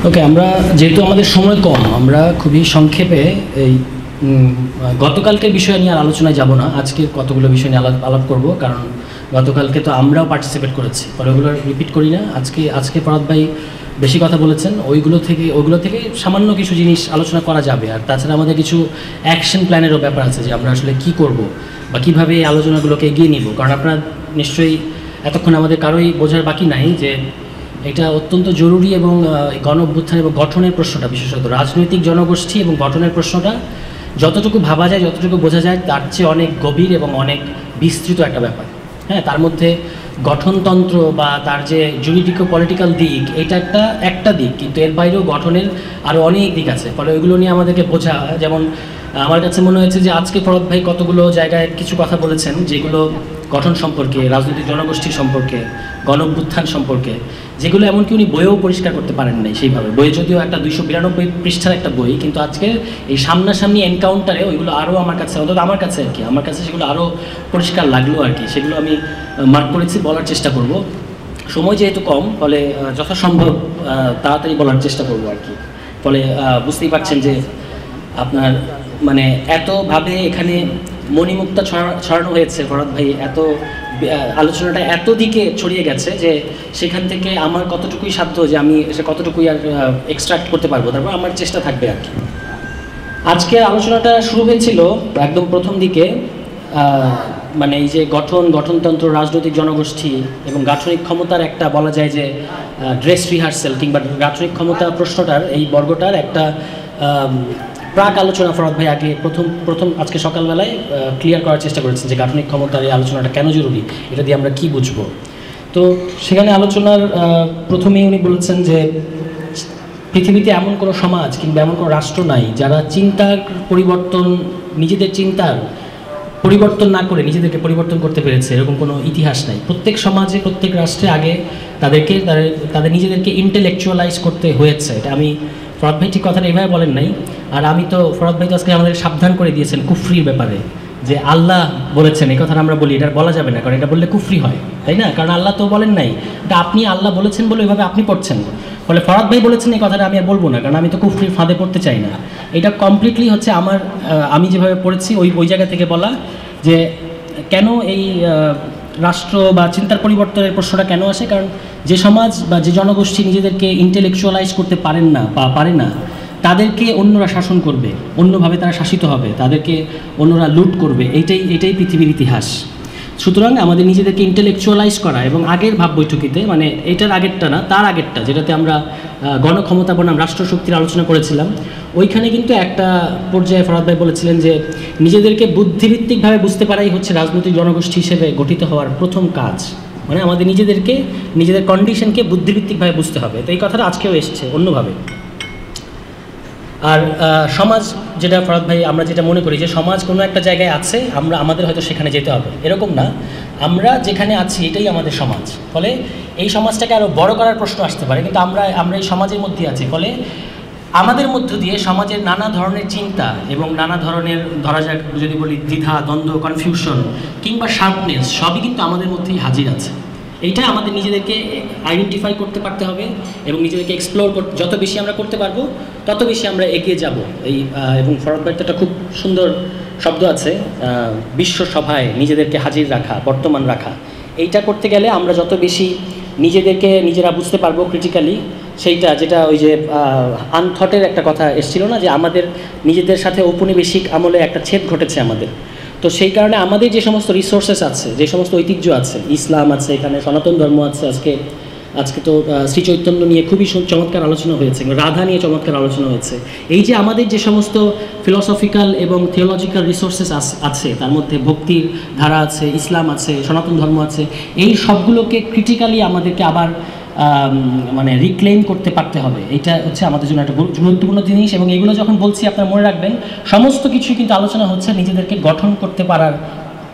ওকে, আমরা যেহেতু আমাদের সময় কম, আমরা খুবই সংক্ষেপে এই গতকালকের বিষয় নিয়ে আর আলোচনায় যাব না। আজকে কতগুলো বিষয় নিয়ে আলাপ করব, কারণ গতকালকে তো আমরাও পার্টিসিপেট করেছি, পরে ওগুলো রিপিট করি না। আজকে ফরহাদ ভাই বেশি কথা বলেছেন, ওইগুলো থেকে সামান্য কিছু জিনিস আলোচনা করা যাবে। আর তাছাড়া আমাদের কিছু অ্যাকশন প্ল্যানেরও ব্যাপার আছে, যে আমরা আসলে কী করব বা কীভাবে এই আলোচনাগুলোকে এগিয়ে নিব। কারণ আপনারা নিশ্চয়ই এতক্ষণ আমাদের কারোই বোঝার বাকি নাই যে এটা অত্যন্ত জরুরি, এবং গণ অভ্যুত্থান এবং গঠনের প্রশ্নটা, বিশেষত রাজনৈতিক জনগোষ্ঠী এবং গঠনের প্রশ্নটা যতটুকু ভাবা যায়, যতটুকু বোঝা যায়, তার চেয়ে অনেক গভীর এবং অনেক বিস্তৃত একটা ব্যাপার। হ্যাঁ, তার মধ্যে গঠনতন্ত্র বা তার যে জুরিডিকো পলিটিক্যাল দিক, এটা একটা দিক, কিন্তু এর বাইরেও গঠনের আরও অনেক দিক আছে। ফলে ওইগুলো নিয়ে আমাদেরকে বোঝা, যেমন আমার কাছে মনে হয়েছে যে আজকে ফরহাদ ভাই কতগুলো জায়গায় কিছু কথা বলেছেন যেগুলো গঠন সম্পর্কে, রাজনৈতিক জনগোষ্ঠী সম্পর্কে, গণ অভ্যুত্থান সম্পর্কে, যেগুলো এমনকি উনি বইয়েও পরিষ্কার করতে পারেন নাই সেইভাবে। বইয়ে যদিও একটা 292 পৃষ্ঠার একটা বই, কিন্তু আজকে এই সামনাসামনি এনকাউন্টারে ওইগুলো আরও আমার কাছে, অন্তত আমার কাছে আর কি, আমার কাছে সেগুলো আরও পরিষ্কার লাগলো আর কি। সেগুলো আমি মার্ক করেছি, বলার চেষ্টা করব। সময় যেহেতু কম, ফলে যথাসম্ভব তাড়াতাড়ি বলার চেষ্টা করব আর কি। ফলে বুঝতেই পারছেন যে আপনার মানে এতভাবে এখানে মণিমুক্তা ছড়ানো হয়েছে, ফরহাদ ভাই এত আলোচনাটা এত দিকে ছড়িয়ে গেছে যে সেখান থেকে আমার কতটুকুই সাধ্য যে আমি সে কতটুকুই আর এক্সট্রাক্ট করতে পারবো, তারপর আমার চেষ্টা থাকবে আর কি। আজকে আলোচনাটা শুরু হয়েছিল একদম প্রথম দিকে, মানে এই যে গঠনতন্ত্র, রাজনৈতিক জনগোষ্ঠী এবং গাঠনিক ক্ষমতার একটা, বলা যায় যে ড্রেস রিহার্সেল কিংবা গাঠনিক ক্ষমতা প্রশ্নটার এই বর্গটার একটা প্রাক আলোচনা ফরহাদ ভাই আগে প্রথম আজকে সকালবেলায় ক্লিয়ার করার চেষ্টা করেছেন যে গাঠনিক ক্ষমতার এই আলোচনাটা কেন জরুরি, এটা দিয়ে আমরা কি বুঝবো। তো সেখানে আলোচনার প্রথমেই উনি বলেছেন যে পৃথিবীতে এমন কোনো সমাজ কিংবা এমন কোনো রাষ্ট্র নাই যারা চিন্তার পরিবর্তন, নিজেদের চিন্তার পরিবর্তন না করে নিজেদেরকে পরিবর্তন করতে পেরেছে, এরকম কোনো ইতিহাস নাই। প্রত্যেক সমাজে, প্রত্যেক রাষ্ট্রে আগে তাদের নিজেদেরকে ইন্টেলেকচুয়ালাইজ করতে হয়েছে। এটা আমি, ফরহাদ ভাই ঠিক কথাটা এইভাবে বলেন নাই। আর আমি তো, ফরহাদ ভাই তো আজকে আমাদের সাবধান করে দিয়েছেন কুফরির ব্যাপারে, যে আল্লাহ বলেছেন এই কথাটা আমরা বলি, এটা বলা যাবে না, কারণ এটা বললে কুফরি হয়, তাই না? কারণ আল্লাহ তো বলেন নাই, এটা আপনি আল্লাহ বলেছেন বলে ওইভাবে আপনি পড়ছেন। ফলে ফরহাদ ভাই বলেছেন এই কথাটা আমি আর বলবো না, কারণ আমি তো কুফরির ফাঁদে পড়তে চাই না। এটা কমপ্লিটলি হচ্ছে আমি যেভাবে পড়েছি ওই জায়গা থেকে বলা, যে কেন এই রাষ্ট্র বা চিন্তার পরিবর্তনের প্রশ্নটা কেন আসে। কারণ যে সমাজ বা যে জনগোষ্ঠী নিজেদেরকে ইন্টেলেকচুয়ালাইজ করতে পারে না, তাদেরকে অন্যরা শাসন করবে, অন্যভাবে তারা শাসিত হবে, তাদেরকে অন্যরা লুট করবে। এটাই পৃথিবীর ইতিহাস। সুতরাং আমাদের নিজেদেরকে ইন্টেলেকচুয়ালাইজ করা, এবং আগের ভাব বৈঠকিতে, মানে এটার আগেরটা না, তার আগেরটা, যেটাতে আমরা গণক্ষমতা বনাম রাষ্ট্রশক্তির আলোচনা করেছিলাম, ওইখানে কিন্তু একটা পর্যায়ে ফরহাদ ভাই বলেছিলেন যে নিজেদেরকে বুদ্ধিভিত্তিকভাবে বুঝতে পারাই হচ্ছে রাজনৈতিক জনগোষ্ঠী হিসেবে গঠিত হওয়ার প্রথম কাজ। মানে আমাদের নিজেদের কন্ডিশনকে বুদ্ধিভিত্তিকভাবে বুঝতে হবে। তো এই কথাটা আজকেও এসছে অন্যভাবে। আর সমাজ, যেটা ফরহাদ ভাই, আমরা যেটা মনে করি যে সমাজ কোনো একটা জায়গায় আছে, আমাদের হয়তো সেখানে যেতে হবে, এরকম না। আমরা যেখানে আছি এটাই আমাদের সমাজ। ফলে এই সমাজটাকে আরও বড় করার প্রশ্ন আসতে পারে, কিন্তু আমরা এই সমাজের মধ্যে আছি। ফলে আমাদের মধ্য দিয়ে সমাজের নানা ধরনের চিন্তা এবং নানা ধরনের, ধরা যাক যদি বলি, দ্বিধা, দ্বন্দ্ব, কনফিউশন কিংবা শার্পনেস, সবই কিন্তু আমাদের মধ্যেই হাজির আছে। এইটা আমাদের নিজেদেরকে আইডেন্টিফাই করতে পারতে হবে এবং নিজেদেরকে এক্সপ্লোর যত বেশি আমরা করতে পারবো তত বেশি আমরা এগিয়ে যাব। এবং ফরহাদ ভাইয়ের একটা খুব সুন্দর শব্দ আছে, বিশ্বসভায় নিজেদেরকে হাজির রাখা, বর্তমান রাখা। এইটা করতে গেলে আমরা যত বেশি নিজেরা বুঝতে পারবো ক্রিটিক্যালি, যেটা ওই যে আনথটের একটা কথা এসেছিল না, যে আমাদের নিজেদের সাথে ঔপনিবেশিক আমলে একটা ছেদ ঘটেছে আমাদের। তো সেই কারণে আমাদের যে সমস্ত রিসোর্সেস আছে, যে সমস্ত ঐতিহ্য আছে, ইসলাম আছে, এখানে সনাতন ধর্ম আছে, আজকে তো শ্রী চৈতন্য নিয়ে খুবই চমৎকার আলোচনা হয়েছে, রাধা নিয়ে চমৎকার আলোচনা হয়েছে। এই যে আমাদের যে সমস্ত ফিলসফিক্যাল এবং থিওলজিক্যাল রিসোর্সেস আছে, তার মধ্যে ভক্তির ধারা আছে, ইসলাম আছে, সনাতন ধর্ম আছে, এই সবগুলোকে ক্রিটিক্যালি আমাদেরকে আবার মানে রিক্লেইম করতে পারতে হবে। এটা হচ্ছে আমাদের জন্য একটা গুরুত্বপূর্ণ জিনিস। এবং এগুলো যখন বলছি, আপনারা মনে রাখবেন, সমস্ত কিছুই কিন্তু আলোচনা হচ্ছে নিজেদেরকে গঠন করতে পারার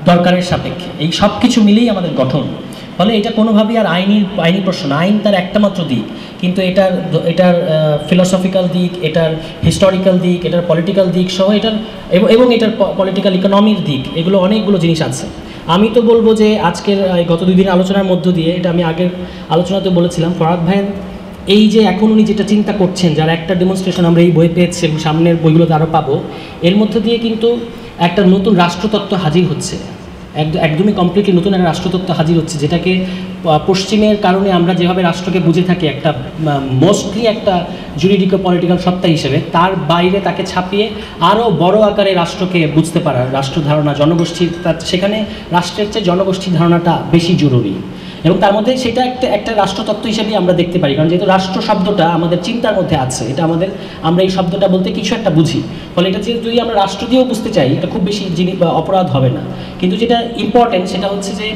দরকারের সাপেক্ষে। এই সব কিছু মিলেই আমাদের গঠন। ফলে এটা কোনোভাবেই আর আইনি প্রশ্ন না। আইন তার একটা মাত্র দিক, কিন্তু এটার ফিলসফিক্যাল দিক, এটার হিস্টোরিক্যাল দিক, এটার পলিটিক্যাল দিক সহ, এবং এটার পলিটিক্যাল ইকোনমির দিক, এগুলো অনেকগুলো জিনিস আছে। আমি তো বলবো যে আজকের গত 2 দিনের আলোচনার মধ্য দিয়ে, এটা আমি আগের আলোচনাতে বলেছিলাম, ফরহাদ ভাইয়ের এই যে এখন উনি যেটা চিন্তা করছেন, যারা একটা ডেমনস্ট্রেশন আমরা এই বই পেয়েছি এবং সামনের বইগুলোতে আরও পাবো, এর মধ্যে দিয়ে কিন্তু একটা নতুন রাষ্ট্রতত্ত্ব হাজির হচ্ছে, একদমই কমপ্লিটলি নতুন একটা রাষ্ট্রতত্ত্ব হাজির হচ্ছে, যেটাকে পশ্চিমের কারণে আমরা যেভাবে রাষ্ট্রকে বুঝে থাকি একটা মোস্টলি একটা জুরিডিকো পলিটিক্যাল সত্তা হিসেবে, তার বাইরে তাকে ছাপিয়ে আরও বড় আকারে রাষ্ট্রকে বুঝতে পারা, রাষ্ট্র ধারণা, জনগোষ্ঠীর, সেখানে রাষ্ট্রের চেয়ে জনগোষ্ঠীর ধারণাটা বেশি জরুরি। এবং তার মধ্যে সেটা একটা রাষ্ট্রতত্ত্ব হিসেবেই আমরা দেখতে পারি, কারণ যেহেতু রাষ্ট্র শব্দটা আমাদের চিন্তার মধ্যে আছে, এটা আমরা এই শব্দটা বলতে কিছু একটা বুঝি, ফলে এটা যদি আমরা রাষ্ট্র দিয়েও বুঝতে চাই এটা খুব বেশি জিনিস বা অপরাধ হবে না। কিন্তু যেটা ইম্পর্টেন্ট সেটা হচ্ছে যে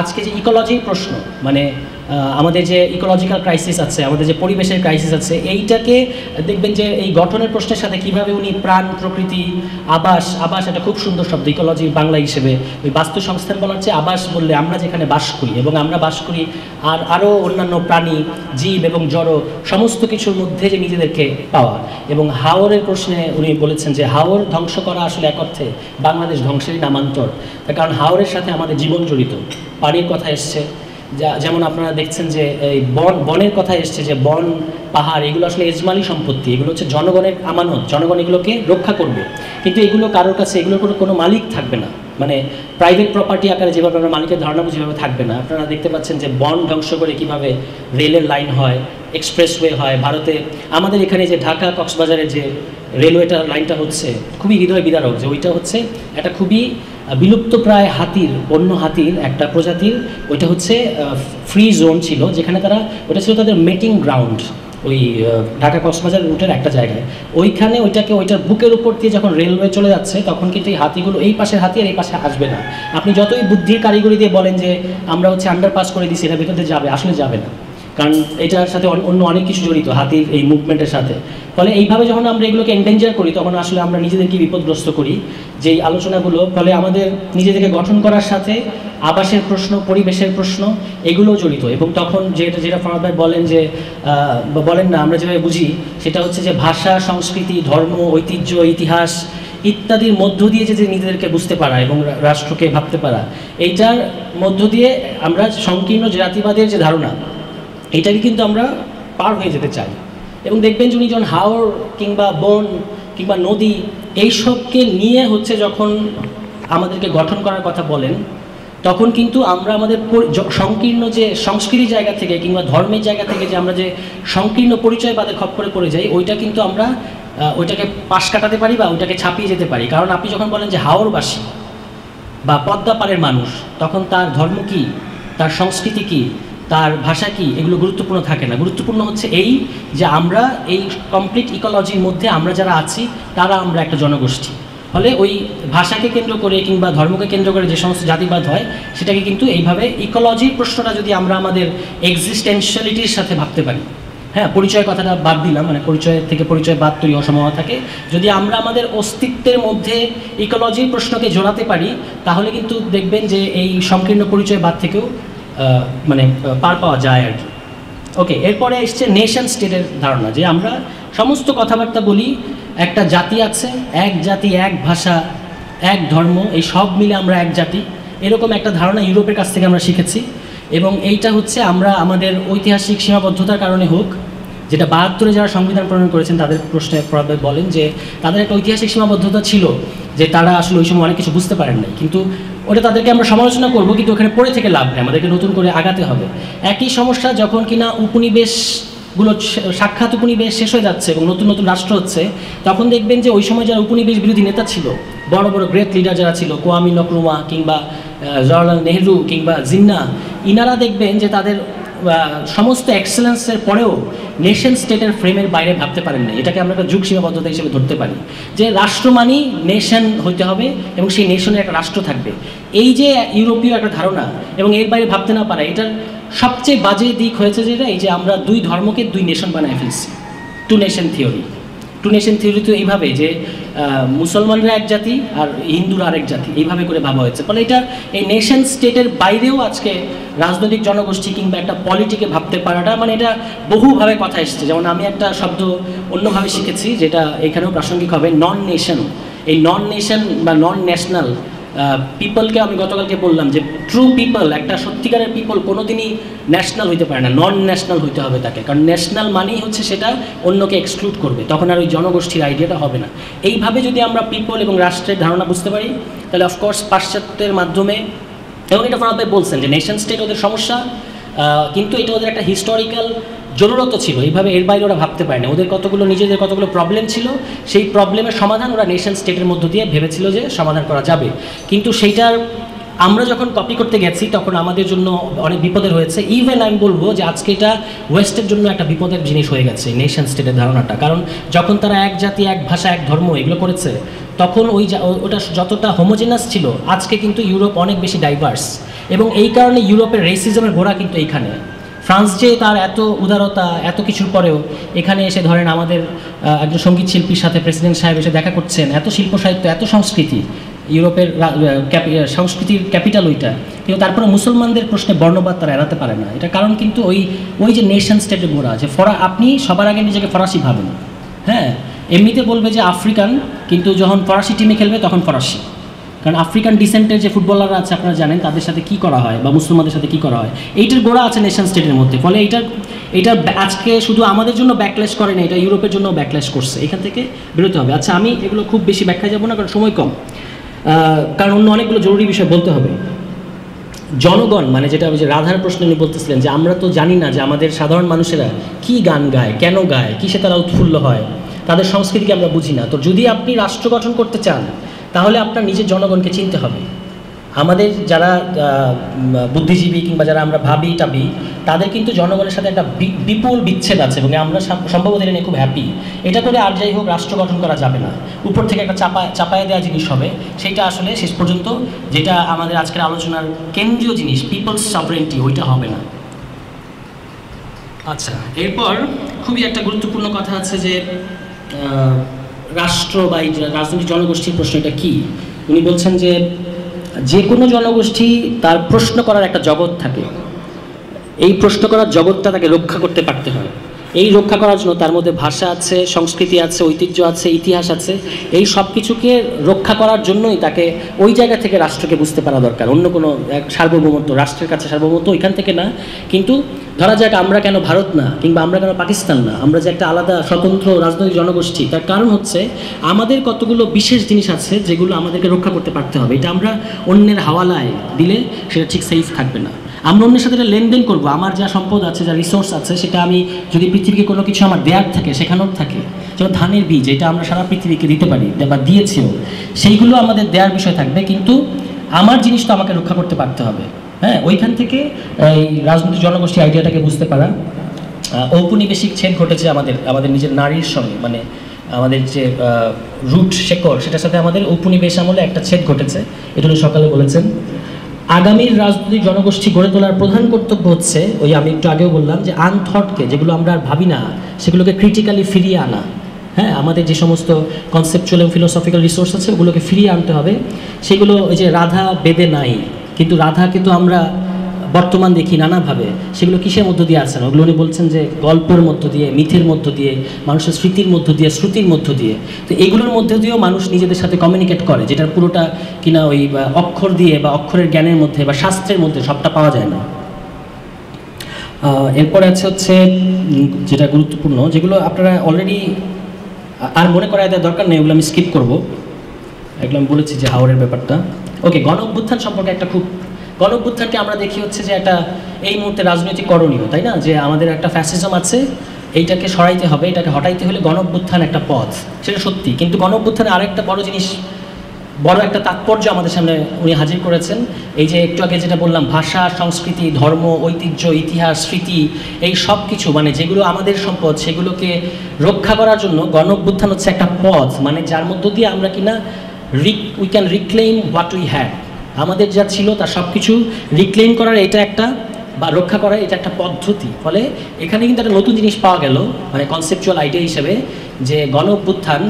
আজকে যে ইকোলজির প্রশ্ন, মানে আমাদের যে ইকোলজিক্যাল ক্রাইসিস আছে, আমাদের যে পরিবেশের ক্রাইসিস আছে, এইটাকে দেখবেন যে এই গঠনের প্রশ্নের সাথে কীভাবে উনি প্রাণ, প্রকৃতি, আবাস একটা খুব সুন্দর শব্দ ইকোলজি বাংলা হিসেবে, ওই বাস্তু সংস্থান বলার চেয়ে আবাস বললে আমরা যেখানে বাস করি, এবং আমরা বাস করি আরও অন্যান্য প্রাণী, জীব এবং জড় সমস্ত কিছুর মধ্যে যে নিজেদেরকে পাওয়া। এবং হাওরের প্রশ্নে উনি বলেছেন যে হাওর ধ্বংস করা আসলে এক অর্থে বাংলাদেশ ধ্বংসেরই নামান্তর, তার কারণ হাওরের সাথে আমাদের জীবন জড়িত। পানির কথা এসছে, যেমন আপনারা দেখছেন যে এই বনের কথা এসছে, যে বন, পাহাড়, এগুলো আসলে এজমালি সম্পত্তি, এগুলো হচ্ছে জনগণের আমানত, জনগণ এগুলোকে রক্ষা করবে, কিন্তু এগুলো কারোর কাছে, এগুলোর কোনো মালিক থাকবে না, মানে প্রাইভেট প্রপার্টি আকারে যেভাবে আমরা মালিকের ধারণা বুঝি সেভাবে থাকবে না। আপনারা দেখতে পাচ্ছেন যে বন ধ্বংস করে কীভাবে রেলের লাইন হয়, এক্সপ্রেসওয়ে হয় ভারতে। আমাদের এখানে যে ঢাকা কক্সবাজারের যে রেলওয়েটা লাইনটা হচ্ছে খুবই হৃদয় বিদারক, যে ওইটা হচ্ছে একটা খুবই বিলুপ্ত প্রায় বন্য হাতির একটা প্রজাতির, ওইটা হচ্ছে ফ্রি জোন ছিল, যেখানে ওটা ছিল তাদের মেটিং গ্রাউন্ড, ওই ঢাকা কক্সবাজার রুটের একটা জায়গায়। ওইখানে ওইটার বুকের উপর দিয়ে যখন রেলওয়ে চলে যাচ্ছে, তখন কিন্তু এই হাতিগুলো এই পাশের হাতি আর এই পাশে আসবে না। আপনি যতই বুদ্ধির কারিগরি দিয়ে বলেন যে আমরা হচ্ছে আন্ডারপাস করে দিচ্ছি, এটা ভেতরে যাবে, আসলে যাবে না, কারণ এটার সাথে অন্য অনেক কিছু জড়িত, হাতির এই মুভমেন্টের সাথে। ফলে এইভাবে যখন আমরা এগুলোকে এন্ডেঞ্জার করি, তখন আসলে আমরা নিজেদেরকে বিপদগ্রস্ত করি। যেই আলোচনাগুলো ফলে আমাদের নিজেদেরকে গঠন করার সাথে আবাসের প্রশ্ন, পরিবেশের প্রশ্ন, এগুলোও জড়িত। এবং তখন যেটা ফরহাদ ভাই বলেন যে বলেন না, আমরা যেভাবে বুঝি সেটা হচ্ছে যে ভাষা, সংস্কৃতি, ধর্ম, ঐতিহ্য, ইতিহাস ইত্যাদির মধ্য দিয়ে যে নিজেদেরকে বুঝতে পারা এবং রাষ্ট্রকে ভাবতে পারা, এইটার মধ্য দিয়ে আমরা সংকীর্ণ জাতিবাদের যে ধারণা, এইটাকে কিন্তু আমরা পার হয়ে যেতে চাই। এবং দেখবেন যে উনি যখন হাওর কিংবা বন কিংবা নদী এইসবকে নিয়ে হচ্ছে যখন আমাদেরকে গঠন করার কথা বলেন, তখন কিন্তু আমরা আমাদের সংকীর্ণ যে সংস্কৃতির জায়গা থেকে কিংবা ধর্মের জায়গা থেকে যে আমরা যে সংকীর্ণ পরিচয়বাদের খপ্পরে পড়ে যাই, ওইটা কিন্তু আমরা ওইটাকে পাশ কাটাতে পারি বা ওইটাকে ছাপিয়ে যেতে পারি। কারণ আপনি যখন বলেন যে হাওরবাসী বা পদ্মা পাড়ের মানুষ, তখন তার ধর্ম কী, তার সংস্কৃতি কী, তার ভাষা কি, এগুলো গুরুত্বপূর্ণ থাকে না। গুরুত্বপূর্ণ হচ্ছে এই যে আমরা এই কমপ্লিট ইকোলজির মধ্যে আমরা যারা আছি তারা আমরা একটা জনগোষ্ঠী। ফলে ওই ভাষাকে কেন্দ্র করে কিংবা ধর্মকে কেন্দ্র করে যে সমস্ত জাতিবাদ হয়, সেটাকে কিন্তু এইভাবে ইকোলজির প্রশ্নটা যদি আমরা আমাদের এক্সিস্টেন্সিয়ালিটির সাথে ভাবতে পারি, হ্যাঁ, পরিচয় কথাটা বাদ দিলাম, মানে পরিচয় থেকে পরিচয় বাদ তৈরি হওয়ার সম্ভাবনা থাকে, যদি আমরা আমাদের অস্তিত্বের মধ্যে ইকোলজির প্রশ্নকে জোড়াতে পারি, তাহলে কিন্তু দেখবেন যে এই সংকীর্ণ পরিচয় বাদ থেকেও মানে পার পাওয়া যায় আর কি। ওকে, এরপরে এসছে নেশন স্টেটের ধারণা, যে আমরা সমস্ত কথাবার্তা বলি, একটা জাতি আছে, এক জাতি, এক ভাষা, এক ধর্ম, এই সব মিলে আমরা এক জাতি, এরকম একটা ধারণা ইউরোপের কাছ থেকে আমরা শিখেছি। এবং এইটা হচ্ছে আমরা আমাদের ঐতিহাসিক সীমাবদ্ধতার কারণে হোক, যেটা ৭২-এ যারা সংবিধান প্রণয়ন করেছেন তাদের প্রশ্নে ফরহাদ বলেন যে তাদের একটা ঐতিহাসিক সীমাবদ্ধতা ছিল, যে তারা আসলে ওই সময় অনেক কিছু বুঝতে পারেন নাই, কিন্তু ওটা তাদেরকে আমরা সমালোচনা করবো, কিন্তু ওখানে পড়ে থেকে লাভ নেই, আমাদেরকে নতুন করে আগাতে হবে। একই সমস্যা যখন কিনা উপনিবেশগুলো, সাক্ষাৎ উপনিবেশ শেষ হয়ে যাচ্ছে এবং নতুন নতুন রাষ্ট্র হচ্ছে, তখন দেখবেন যে ওই সময় যারা উপনিবেশ বিরোধী নেতা ছিল, বড় বড় গ্রেট লিডার যারা ছিল, কোয়ামি নক্রুমা কিংবা জওহরলাল নেহরু কিংবা জিন্না, ইনারা দেখবেন যে তাদের সমস্ত এক্সেলেন্সের পরেও নেশন স্টেটের ফ্রেমের বাইরে ভাবতে পারেন না। এটাকে আমরা একটা যুগ সীমাবদ্ধতা হিসেবে ধরতে পারি, যে রাষ্ট্র মানেই নেশন হইতে হবে এবং সেই নেশনের একটা রাষ্ট্র থাকবে। এই যে ইউরোপীয় একটা ধারণা এবং এর বাইরে ভাবতে না পারা, এটার সবচেয়ে বাজে দিক হয়েছে যেটা, এই যে আমরা দুই ধর্মকে দুই নেশন বানায় ফেলছি, two nation theory. Two nation theory তো এইভাবে যে মুসলমানরা এক জাতি আর হিন্দুরা আরেক জাতি, এইভাবে করে ভাবা হয়েছে। ফলে এটা এই নেশন স্টেটের বাইরেও আজকে রাজনৈতিক জনগোষ্ঠী কিংবা একটা পলিটিকে ভাবতে পারাটা, মানে এটা বহুভাবে কথা এসছে। যেমন আমি একটা শব্দ অন্যভাবে শিখেছি, যেটা এখানেও প্রাসঙ্গিক হবে, নন নেশন। এই নন নেশন বা নন ন্যাশনাল পিপলকে আমি গতকালকে বললাম যে ট্রু পিপল, একটা সত্যিকারের পিপল কোনোদিনই ন্যাশনাল হইতে পারে না, নন ন্যাশনাল হইতে হবে তাকে, কারণ ন্যাশনাল মানেই হচ্ছে সেটা অন্যকে এক্সক্লুড করবে, তখন আর ওই জনগোষ্ঠীর আইডিয়াটা হবে না। এইভাবে যদি আমরা পিপল এবং রাষ্ট্রের ধারণা বুঝতে পারি, তাহলে অফকোর্স পাশ্চাত্যের মাধ্যমে, এবং এটা ফরাদ ভাই বলছেন যে নেশন স্টেট ওদের সমস্যা, কিন্তু এটা ওদের একটা হিস্টোরিক্যাল জরুরত ছিল, এইভাবে এর বাইরে ওরা ভাবতে পারে না, ওদের নিজেদের কতগুলো প্রবলেম ছিল, সেই প্রবলেমের সমাধান ওরা নেশন স্টেটের মধ্য দিয়ে ভেবেছিল যে সমাধান করা যাবে, কিন্তু সেইটার আমরা যখন কপি করতে গেছি তখন আমাদের জন্য অনেক বিপদের হয়েছে। ইভেন আমি বলবো যে আজকে এটা ওয়েস্টের জন্য একটা বিপদের জিনিস হয়ে গেছে নেশন স্টেটের ধারণাটা, কারণ যখন তারা এক জাতি, এক ভাষা, এক ধর্ম এগুলো করেছে, তখন ওটা যতটা হোমোজেনাস ছিল, আজকে কিন্তু ইউরোপ অনেক বেশি ডাইভার্স, এবং এই কারণে ইউরোপের রেসিজমের গোড়া কিন্তু এইখানে। ফ্রান্স যে তার এত উদারতা, এত কিছুর পরেও এখানে এসে ধরেন আমাদের একজন সঙ্গীত শিল্পীর সাথে প্রেসিডেন্ট সাহেব এসে দেখা করছেন, এত শিল্প সাহিত্য, এত সংস্কৃতি, ইউরোপের সংস্কৃতির ক্যাপিটাল ওইটা, কিন্তু তারপরে মুসলমানদের প্রশ্নে বর্ণবাদ তারা এড়াতে পারে না। এটা কারণ কিন্তু ওই যে নেশন স্টেটের গোড়া, যে আপনি সবার আগে নিজেকে ফরাসি ভাবেন, হ্যাঁ, এমনিতে বলবে যে আফ্রিকান, কিন্তু যখন ফরাসি টিমে খেলবে তখন ফরাসি, কারণ আফ্রিকান ডিসেন্টের যে ফুটবলাররা আছে আপনারা জানেন তাদের সাথে কী করা হয় বা মুসলমানদের সাথে কী করা হয়, এইটার গোড়া আছে নেশন স্টেটের মধ্যে। ফলে এইটা আজকে শুধু আমাদের জন্য ব্যাকল্যাশ করে না, এটা ইউরোপের জন্য ব্যাকল্যাশ করছে, এখান থেকে বেরোতে হবে। আচ্ছা, আমি এগুলো খুব বেশি ব্যাখ্যা যাবো না কারণ সময় কম, কারণ অন্য অনেকগুলো জরুরি বিষয় বলতে হবে। জনগণ মানে যেটা ওই যে রাধার প্রশ্ন উনি বলতেছিলেন যে আমরা তো জানি না যে আমাদের সাধারণ মানুষেরা কি গান গায়, কেন গায়, কিসে তারা উৎফুল্ল হয়, তাদের সংস্কৃতিকে আমরা বুঝি না। তো যদি আপনি রাষ্ট্র গঠন করতে চান তাহলে আপনার নিজের জনগণকে চিনতে হবে। আমাদের যারা বুদ্ধিজীবী কিংবা যারা আমরা ভাবি টাবি, তাদের কিন্তু জনগণের সাথে একটা বিপুল বিচ্ছেদ আছে, এবং আমরা সম্ভবত এটা নিয়ে খুব হ্যাপি। এটা করে আর যাই হোক রাষ্ট্র গঠন করা যাবে না, উপর থেকে একটা চাপায় দেওয়া জিনিস হবে, সেইটা আসলে শেষ পর্যন্ত যেটা আমাদের আজকের আলোচনার কেন্দ্রীয় জিনিস পিপলস সভরেন্টি, ওইটা হবে না। আচ্ছা, এরপর খুবই একটা গুরুত্বপূর্ণ কথা আছে যে রাষ্ট্র বা এই রাজনৈতিক জনগোষ্ঠীর প্রশ্ন, এটা কী? উনি বলছেন যে কোনো জনগোষ্ঠী তার প্রশ্ন করার একটা জগৎ থাকে, এই প্রশ্ন করার জগৎটা তাকে রক্ষা করতে পারতে হয়। এই রক্ষা করার জন্য তার মধ্যে ভাষা আছে, সংস্কৃতি আছে, ঐতিহ্য আছে, ইতিহাস আছে, এই সব কিছুকে রক্ষা করার জন্যই তাকে ওই জায়গা থেকে রাষ্ট্রকে বুঝতে পারা দরকার। অন্য কোনো এক সার্বভৌমত্ব, রাষ্ট্রের কাছে সার্বভৌমত্ব ওইখান থেকে না, কিন্তু ধরা যাক আমরা কেন ভারত না, কিংবা আমরা কেন পাকিস্তান না, আমরা যে একটা আলাদা স্বতন্ত্র রাজনৈতিক জনগোষ্ঠী, তার কারণ হচ্ছে আমাদের কতগুলো বিশেষ জিনিস আছে যেগুলো আমাদেরকে রক্ষা করতে পারতে হবে। এটা আমরা অন্যের হাওয়ালায় দিলে সেটা ঠিক সেফ থাকবে না। আমরা অন্যের সাথে এটা লেনদেন করবো, আমার যা সম্পদ আছে, যা রিসোর্স আছে, সেটা আমি যদি পৃথিবীকে কোনো কিছু আমার দেয়ার থাকে, শেখানোর থাকে, যেমন ধানের বীজ, এটা আমরা সারা পৃথিবীকে দিতে পারি বা দিয়েছিও, সেইগুলো আমাদের দেওয়ার বিষয় থাকবে, কিন্তু আমার জিনিস তো আমাকে রক্ষা করতে পারতে হবে। হ্যাঁ, ওইখান থেকে এই রাজনৈতিক জনগোষ্ঠী আইডিয়াটাকে বুঝতে পারা। ঔপনিবেশিক ছেদ ঘটেছে আমাদের নিজের নারীর সঙ্গে, মানে আমাদের যে রুট শেকড়, সেটার সাথে আমাদের ঔপনিবেশ আমলে একটা ছেদ ঘটেছে, এটা উনি সকালে বলেছেন। আগামীর রাজনৈতিক জনগোষ্ঠী গড়ে তোলার প্রধান কর্তব্য হচ্ছে ওই আমি একটু আগেও বললাম যে আনথটকে, যেগুলো আমরা আর ভাবি না, সেগুলোকে ক্রিটিক্যালি ফিরিয়ে আনা। হ্যাঁ, আমাদের যে সমস্ত কনসেপচুয়াল এবং ফিলোসফিক্যাল রিসোর্স আছে ওগুলোকে ফিরিয়ে আনতে হবে। সেগুলো ওই যে রাধা বেদে নাই, কিন্তু রাধা কিন্তু আমরা বর্তমান দেখি নানাভাবে, সেগুলো কিসের মধ্য দিয়ে আসছে না, ওগুলো উনি বলছেন যে গল্পের মধ্য দিয়ে, মিথের মধ্য দিয়ে, মানুষের স্মৃতির মধ্য দিয়ে, শ্রুতির মধ্য দিয়ে। তো এগুলোর মধ্যে দিয়েও মানুষ নিজেদের সাথে কমিউনিকেট করে, যেটার পুরোটা কিনা ওই অক্ষর দিয়ে বা অক্ষরের জ্ঞানের মধ্যে বা শাস্ত্রের মধ্যে সবটা পাওয়া যায় না। এরপরে হচ্ছে যেটা গুরুত্বপূর্ণ, যেগুলো আপনারা অলরেডি আর মনে করায় দেওয়ার দরকার নেই, ওগুলো আমি স্কিপ করবো, এগুলো আমি বলেছি যে হাওড়ের ব্যাপারটা। ওকে, গণ অভ্যুত্থান সম্পর্কে একটা খুব, গণ অভ্যুত্থানকে আমরা দেখি হচ্ছে যে একটা এই মুহূর্তে রাজনৈতিক করণীয়, তাই না, যে আমাদের একটা ফ্যাসিজম আছে, এইটাকে সরাইতে হবে, এটাকে হটাইতে হলে গণ অভ্যুত্থান একটা পথ, সেটা সত্যি। কিন্তু গণ অভ্যুত্থানে আরেকটা বড় জিনিস, বড় একটা তাৎপর্য আমাদের সামনে উনি হাজির করেছেন। এই যে একটু আগে যেটা বললাম, ভাষা, সংস্কৃতি, ধর্ম, ঐতিহ্য, ইতিহাস, স্মৃতি, এই সব কিছু মানে যেগুলো আমাদের সম্পদ, সেগুলোকে রক্ষা করার জন্য গণ অভ্যুত্থান হচ্ছে একটা পথ, মানে যার মধ্য দিয়ে আমরা কিনা we can reclaim what we had, আমাদের যা ছিল তার সব কিছু রিক্লেইম করার এটা একটা, বা রক্ষা করার এটা একটা পদ্ধতি। ফলে এখানে কিন্তু একটা নতুন জিনিস পাওয়া গেল, মানে কনসেপচুয়াল আইডিয়া হিসেবে, যে গণ অভ্যুত্থান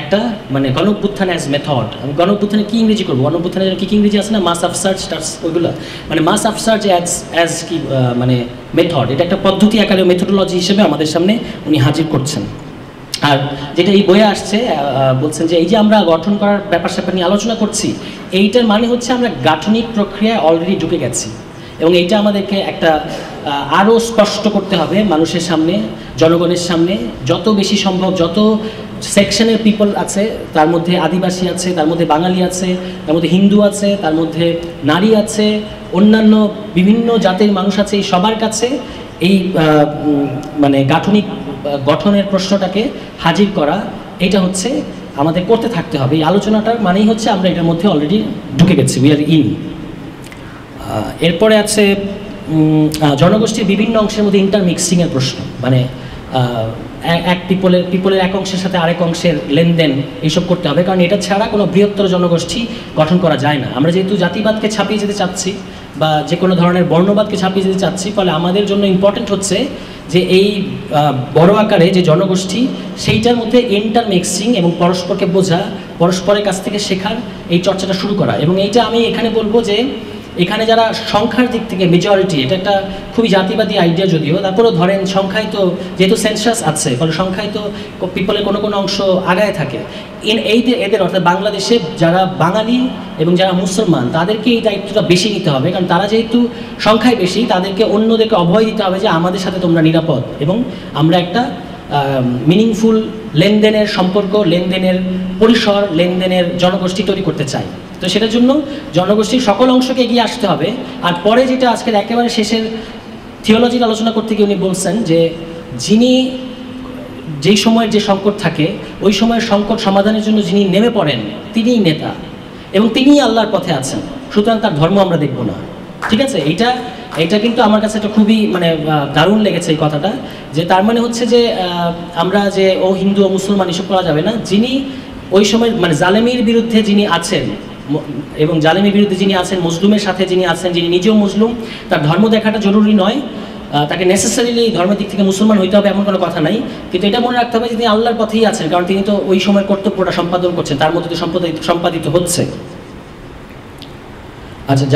একটা, মানে গণ অভ্যুত্থান অ্যাজ মেথড। আমি গণ অভ্যুত্থানে কী ইংরেজি করবো, গণ অভ্যুত্থানে কী ইংরেজি আছে না, মাস আফসার্চ টার্স, ওইগুলো মানে মাস আফসার্চ অ্যাজ কি মানে মেথড, এটা একটা পদ্ধতি আকারে মেথোডোলজি হিসেবে আমাদের সামনে উনি হাজির করছেন। আর যেটা এই বইয়ে আসছে বলছেন যে এই যে আমরা গঠন করার ব্যাপার স্যাপার নিয়ে আলোচনা করছি, এইটার মানে হচ্ছে আমরা গাঠনিক প্রক্রিয়ায় অলরেডি ঢুকে গেছি, এবং এইটা আমাদেরকে একটা আরও স্পষ্ট করতে হবে মানুষের সামনে, জনগণের সামনে, যত বেশি সম্ভব, যত সেকশনের পিপল আছে, তার মধ্যে আদিবাসী আছে, তার মধ্যে বাঙালি আছে, তার মধ্যে হিন্দু আছে, তার মধ্যে নারী আছে, অন্যান্য বিভিন্ন জাতির মানুষ আছে, এই সবার কাছে এই মানে গাঠনিক গঠনের প্রশ্নটাকে হাজির করা, এটা হচ্ছে আমাদের করতে থাকতে হবে। এই আলোচনাটার মানেই হচ্ছে আমরা এটার মধ্যে অলরেডি ঢুকে গেছি, উই আর ইন। এরপরে আছে জনগোষ্ঠীর বিভিন্ন অংশের মধ্যে ইন্টারমিক্সিংয়ের প্রশ্ন, মানে এক পিপলের এক অংশের সাথে আরেক অংশের লেনদেন এইসব করতে হবে, কারণ এটা ছাড়া কোনো বৃহত্তর জনগোষ্ঠী গঠন করা যায় না। আমরা যেহেতু জাতিবাদকে ছাপিয়ে যেতে চাচ্ছি বা যে কোনো ধরনের বর্ণবাদকে ছাপিয়ে যেতে চাচ্ছি, ফলে আমাদের জন্য ইম্পর্টেন্ট হচ্ছে যে এই বড় আকারে যে জনগোষ্ঠী, সেইটার মধ্যে ইন্টারমিক্সিং এবং পরস্পরকে বোঝা, পরস্পরের কাছ থেকে শেখার এই চর্চাটা শুরু করা। এবং এইটা আমি এখানে বলবো যে এখানে যারা সংখ্যার দিক থেকে মেজরিটি, এটা একটা খুবই জাতিবাদী আইডিয়া যদিও, তারপরেও ধরেন সংখ্যায় তো যেহেতু সেন্সাস আছে, ফলে সংখ্যায় তো পিপলের কোনো কোনো অংশ আগায় থাকে। এদের অর্থাৎ বাংলাদেশে যারা বাঙালি এবং যারা মুসলমান, তাদেরকে এই দায়িত্বটা বেশি নিতে হবে, কারণ তারা যেহেতু সংখ্যায় বেশি, তাদেরকে অন্যদেরকে অভয় দিতে হবে যে আমাদের সাথে তোমরা নিরাপদ, এবং আমরা একটা মিনিংফুল লেনদেনের সম্পর্ক, লেনদেনের পরিসর, লেনদেনের জনগোষ্ঠী তৈরি করতে চাই। তো সেটার জন্য জনগোষ্ঠীর সকল অংশকে এগিয়ে আসতে হবে। আর পরে যেটা আজকের একেবারে শেষের থিওলজির আলোচনা করতে গিয়ে উনি বলছেন যে যিনি যেই সময়ের যে সংকট থাকে, ওই সময়ের সংকট সমাধানের জন্য যিনি নেমে পড়েন, তিনিই নেতা এবং তিনিই আল্লাহর পথে আছেন, সুতরাং তার ধর্ম আমরা দেখব না। ঠিক আছে, এইটা কিন্তু আমার কাছে একটা খুবই মানে দারুণ লেগেছে এই কথাটা, যে তার মানে হচ্ছে যে আমরা যে ও হিন্দু ও মুসলমান এসব করা যাবে না, যিনি ওই সময় মানে জালেমির বিরুদ্ধে যিনি আছেন এবং জালেমের বিরুদ্ধে যিনি আছেন, মজলুমের সাথে যিনি আছেন, যিনি নিজেও মজলুম, তার ধর্ম দেখাটা জরুরি নয়, তাকে নেসেসারিলি ধর্মের দিক থেকে মুসলমান হইতে হবে এমন কোনো কথা নাই, কিন্তু এটা মনে রাখতে হবে যে তিনি আল্লাহর পথেই আছেন, কারণ তিনি তো ওই সময় কর্তব্যটা সম্পাদন করছেন, তার মধ্যে সম্পাদিত হচ্ছে। আচ্ছা,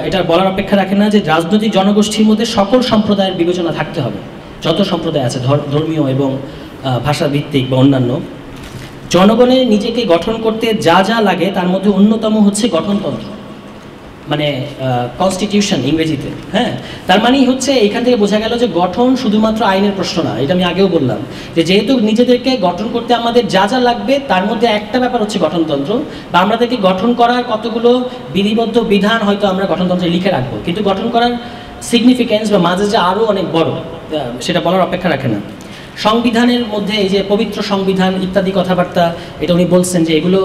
এটা বলার অপেক্ষা রাখে না যে রাজনৈতিক জনগোষ্ঠীর মধ্যে সকল সম্প্রদায়ের বিবেচনা থাকতে হবে, যত সম্প্রদায় আছে ধর্মীয় এবং ভাষাভিত্তিক বা অন্যান্য। জনগণের নিজেকে গঠন করতে যা যা লাগে তার মধ্যে অন্যতম হচ্ছে গঠনতন্ত্র, মানে কনস্টিটিউশন ইংরেজিতে। হ্যাঁ, তার মানেই হচ্ছে এখান থেকে বোঝা গেল যে গঠন শুধুমাত্র আইনের প্রশ্ন না। এটা আমি আগেও বললাম যে যেহেতু নিজেদেরকে গঠন করতে আমাদের যা যা লাগবে তার মধ্যে একটা ব্যাপার হচ্ছে গঠনতন্ত্র, বা আমাদেরকে গঠন করার কতগুলো বিধিবদ্ধ বিধান হয়তো আমরা গঠনতন্ত্রে লিখে রাখবো, কিন্তু গঠন করার সিগনিফিক্যান্স বা মাঝে যে আরও অনেক বড়, সেটা বলার অপেক্ষা রাখে না। সংবিধানের মধ্যে এই যে পবিত্র সংবিধান ইত্যাদি কথাবার্তা, এটা উনি বলছেন যে এগুলো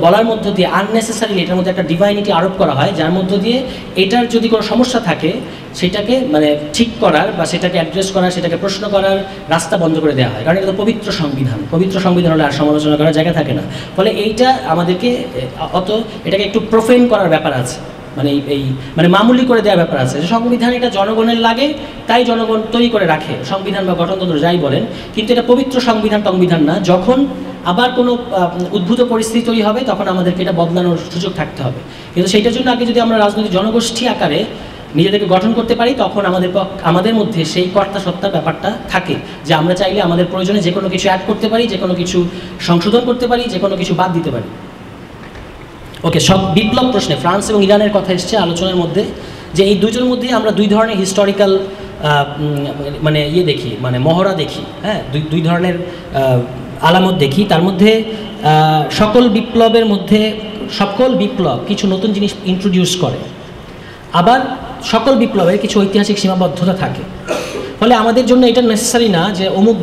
বলার মধ্য দিয়ে আননেসেসারিলি এটার মধ্যে একটা ডিভাইনিটি আরোপ করা হয়, যার মধ্য দিয়ে এটার যদি কোনো সমস্যা থাকে সেটাকে মানে ঠিক করার বা সেটাকে অ্যাড্রেস করার, সেটাকে প্রশ্ন করার রাস্তা বন্ধ করে দেওয়া হয়, কারণ এটা তো পবিত্র সংবিধান হলে আর সমালোচনা করার জায়গা থাকে না। ফলে এইটা আমাদেরকে এটাকে একটু প্রোফেন করার ব্যাপার আছে, মানে মামুলি করে দেওয়ার ব্যাপার আছে। সংবিধান এটা জনগণের লাগে, তাই জনগণ তৈরি করে রাখে, সংবিধান বা গঠনতন্ত্র যাই বলেন, কিন্তু এটা পবিত্র সংবিধান না। যখন আবার কোনো উদ্ভূত পরিস্থিতি তৈরি হবে তখন আমাদেরকে এটা বদলানোর সুযোগ থাকতে হবে, কিন্তু সেইটার জন্য আগে যদি আমরা রাজনৈতিক জনগোষ্ঠী আকারে নিজেদেরকে গঠন করতে পারি, তখন আমাদের মধ্যে সেই কর্তা সত্তার ব্যাপারটা থাকে, যে আমরা চাইলে আমাদের প্রয়োজনে যে কোনো কিছু অ্যাড করতে পারি, যে কোনো কিছু সংশোধন করতে পারি, যে কোনো কিছু বাদ দিতে পারি। ওকে, সব বিপ্লব প্রশ্নে ফ্রান্স এবং ইরানের কথা এসছে আলোচনার মধ্যে, যে এই দুজনের মধ্যে আমরা দুই ধরনের হিস্টোরিক্যাল মানে দেখি, মানে মহড়া দেখি। হ্যাঁ, দুই ধরনের আলামত দেখি। তার মধ্যে সকল বিপ্লব কিছু নতুন জিনিস ইন্ট্রোডিউস করে, আবার সকল বিপ্লবের কিছু ঐতিহাসিক সীমাবদ্ধতা থাকে। ফলে আমাদের জন্য এটা নেসেসারি না যে অমুক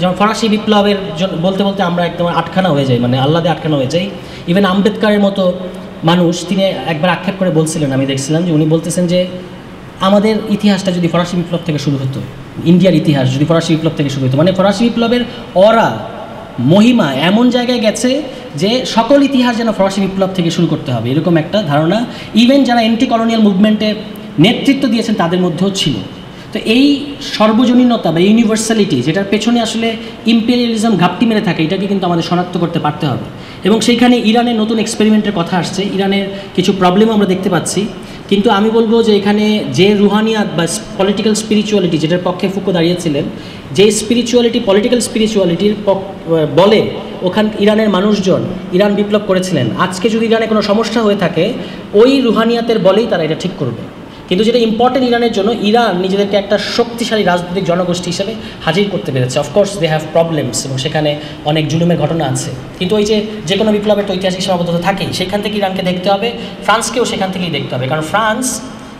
যেমন ফরাসি বিপ্লবের বলতে আমরা একদম আটখানা হয়ে যাই, মানে আহ্লাদে আটখানা হয়ে যাই। ইভেন আম্বেদকরের মতো মানুষ, তিনি একবার আক্ষেপ করে বলছিলেন, আমি দেখছিলাম যে উনি বলতেছেন যে আমাদের ইতিহাসটা যদি ফরাসি বিপ্লব থেকে শুরু হতো, ইন্ডিয়ার ইতিহাস যদি ফরাসি বিপ্লব থেকে শুরু হতো, মানে ফরাসি বিপ্লবের মহিমা এমন জায়গায় গেছে যে সকল ইতিহাস যেন ফরাসি বিপ্লব থেকে শুরু করতে হবে, এরকম একটা ধারণা ইভেন যারা অ্যান্টি কলোনিয়াল মুভমেন্টে নেতৃত্ব দিয়েছেন তাদের মধ্যেও ছিল। তো এই সর্বজনীনতা বা ইউনিভার্সালিটি, যেটার পেছনে আসলে ইম্পেরিয়ালিজম ঘাপটি মেরে থাকে, এটাকে কিন্তু আমাদের শনাক্ত করতে পারতে হবে। এবং সেইখানে ইরানের নতুন এক্সপেরিমেন্টের কথা আসছে, ইরানের কিছু প্রবলেম আমরা দেখতে পাচ্ছি, কিন্তু আমি বলবো যে এখানে যে রুহানিয়াত বা পলিটিক্যাল স্পিরিচুয়ালিটি, যেটার পক্ষে ফুকো দাঁড়িয়েছিলেন, যে স্পিরিচুয়ালিটি পলিটিক্যাল স্পিরিচুয়ালিটির বলে ওখান ইরানের মানুষজন ইরান বিপ্লব করেছিলেন, আজকে যদি ইরানে কোনো সমস্যা হয়ে থাকে ওই রুহানিয়াতের বলেই তারা এটা ঠিক করবে। কিন্তু যেটা ইম্পর্টেন্ট ইরানের জন্য, ইরান নিজেদেরকে একটা শক্তিশালী রাজনৈতিক জনগোষ্ঠী হিসেবে হাজির করতে পেরেছে। অফকোর্স দে হ্যাভ প্রবলেমস এবং সেখানে অনেক জুলুমের ঘটনা আছে, কিন্তু ওই যে কোনো বিপ্লবের তো ঐতিহাসিক সীমাবদ্ধতা থাকেই, সেখান থেকে ইরানকে দেখতে হবে, ফ্রান্সকেও সেখান থেকেই দেখতে হবে। কারণ ফ্রান্স,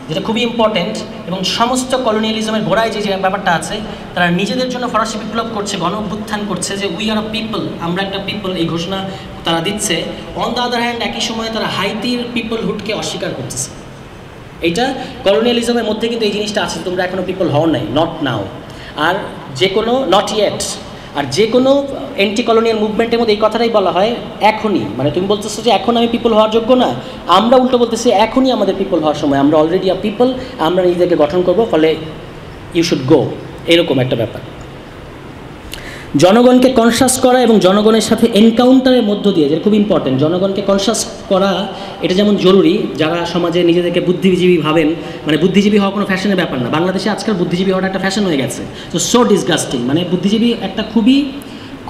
যেটা খুবই ইম্পর্টেন্ট, এবং সমস্ত কলোনিয়ালিজমের গোড়ায় যে ব্যাপারটা আছে, তারা নিজেদের জন্য ফরাসি বিপ্লব করছে, গণ অভ্যুত্থান করছে, যে উই আর আ পিপল, আমরা একটা পিপল, এই ঘোষণা তারা দিচ্ছে। অন দ্য আদার হ্যান্ড একই সময়ে তারা হাইতির পিপলহুডকে অস্বীকার করতেছে। এইটা কলোনিয়ালিজমের মধ্যে কিন্তু এই জিনিসটা আছে, তোমরা এখনও পিপল হও নাই, নট নাও। আর যে কোনো নট ইয়েট, আর যে কোনো অ্যান্টি কলোনিয়াল মুভমেন্টের মধ্যে এই কথাটাই বলা হয় এখনই, মানে তুমি বলতেছো যে এখন আমি পিপল হওয়ার যোগ্য না, আমরা উল্টো বলতেছি এখনই আমাদের পিপল হওয়ার সময়, আমরা অলরেডি আ পিপল, আমরা নিজেদেরকে গঠন করবো, ফলে ইউ শুড গো, এরকম একটা ব্যাপার। জনগণকে কনসাস করা এবং জনগণের সাথে এনকাউন্টারের মধ্য দিয়ে, যেটা খুব ইম্পর্টেন্ট, জনগণকে কনসাস করা এটা যেমন জরুরি, যারা সমাজে নিজেদেরকে বুদ্ধিজীবী ভাবেন, মানে বুদ্ধিজীবী হওয়া কোনো ফ্যাশনের ব্যাপার না, বাংলাদেশে আজকাল বুদ্ধিজীবী হওয়াটা একটা ফ্যাশন হয়ে গেছে। সো ডিসগাস্টিং, মানে বুদ্ধিজীবী একটা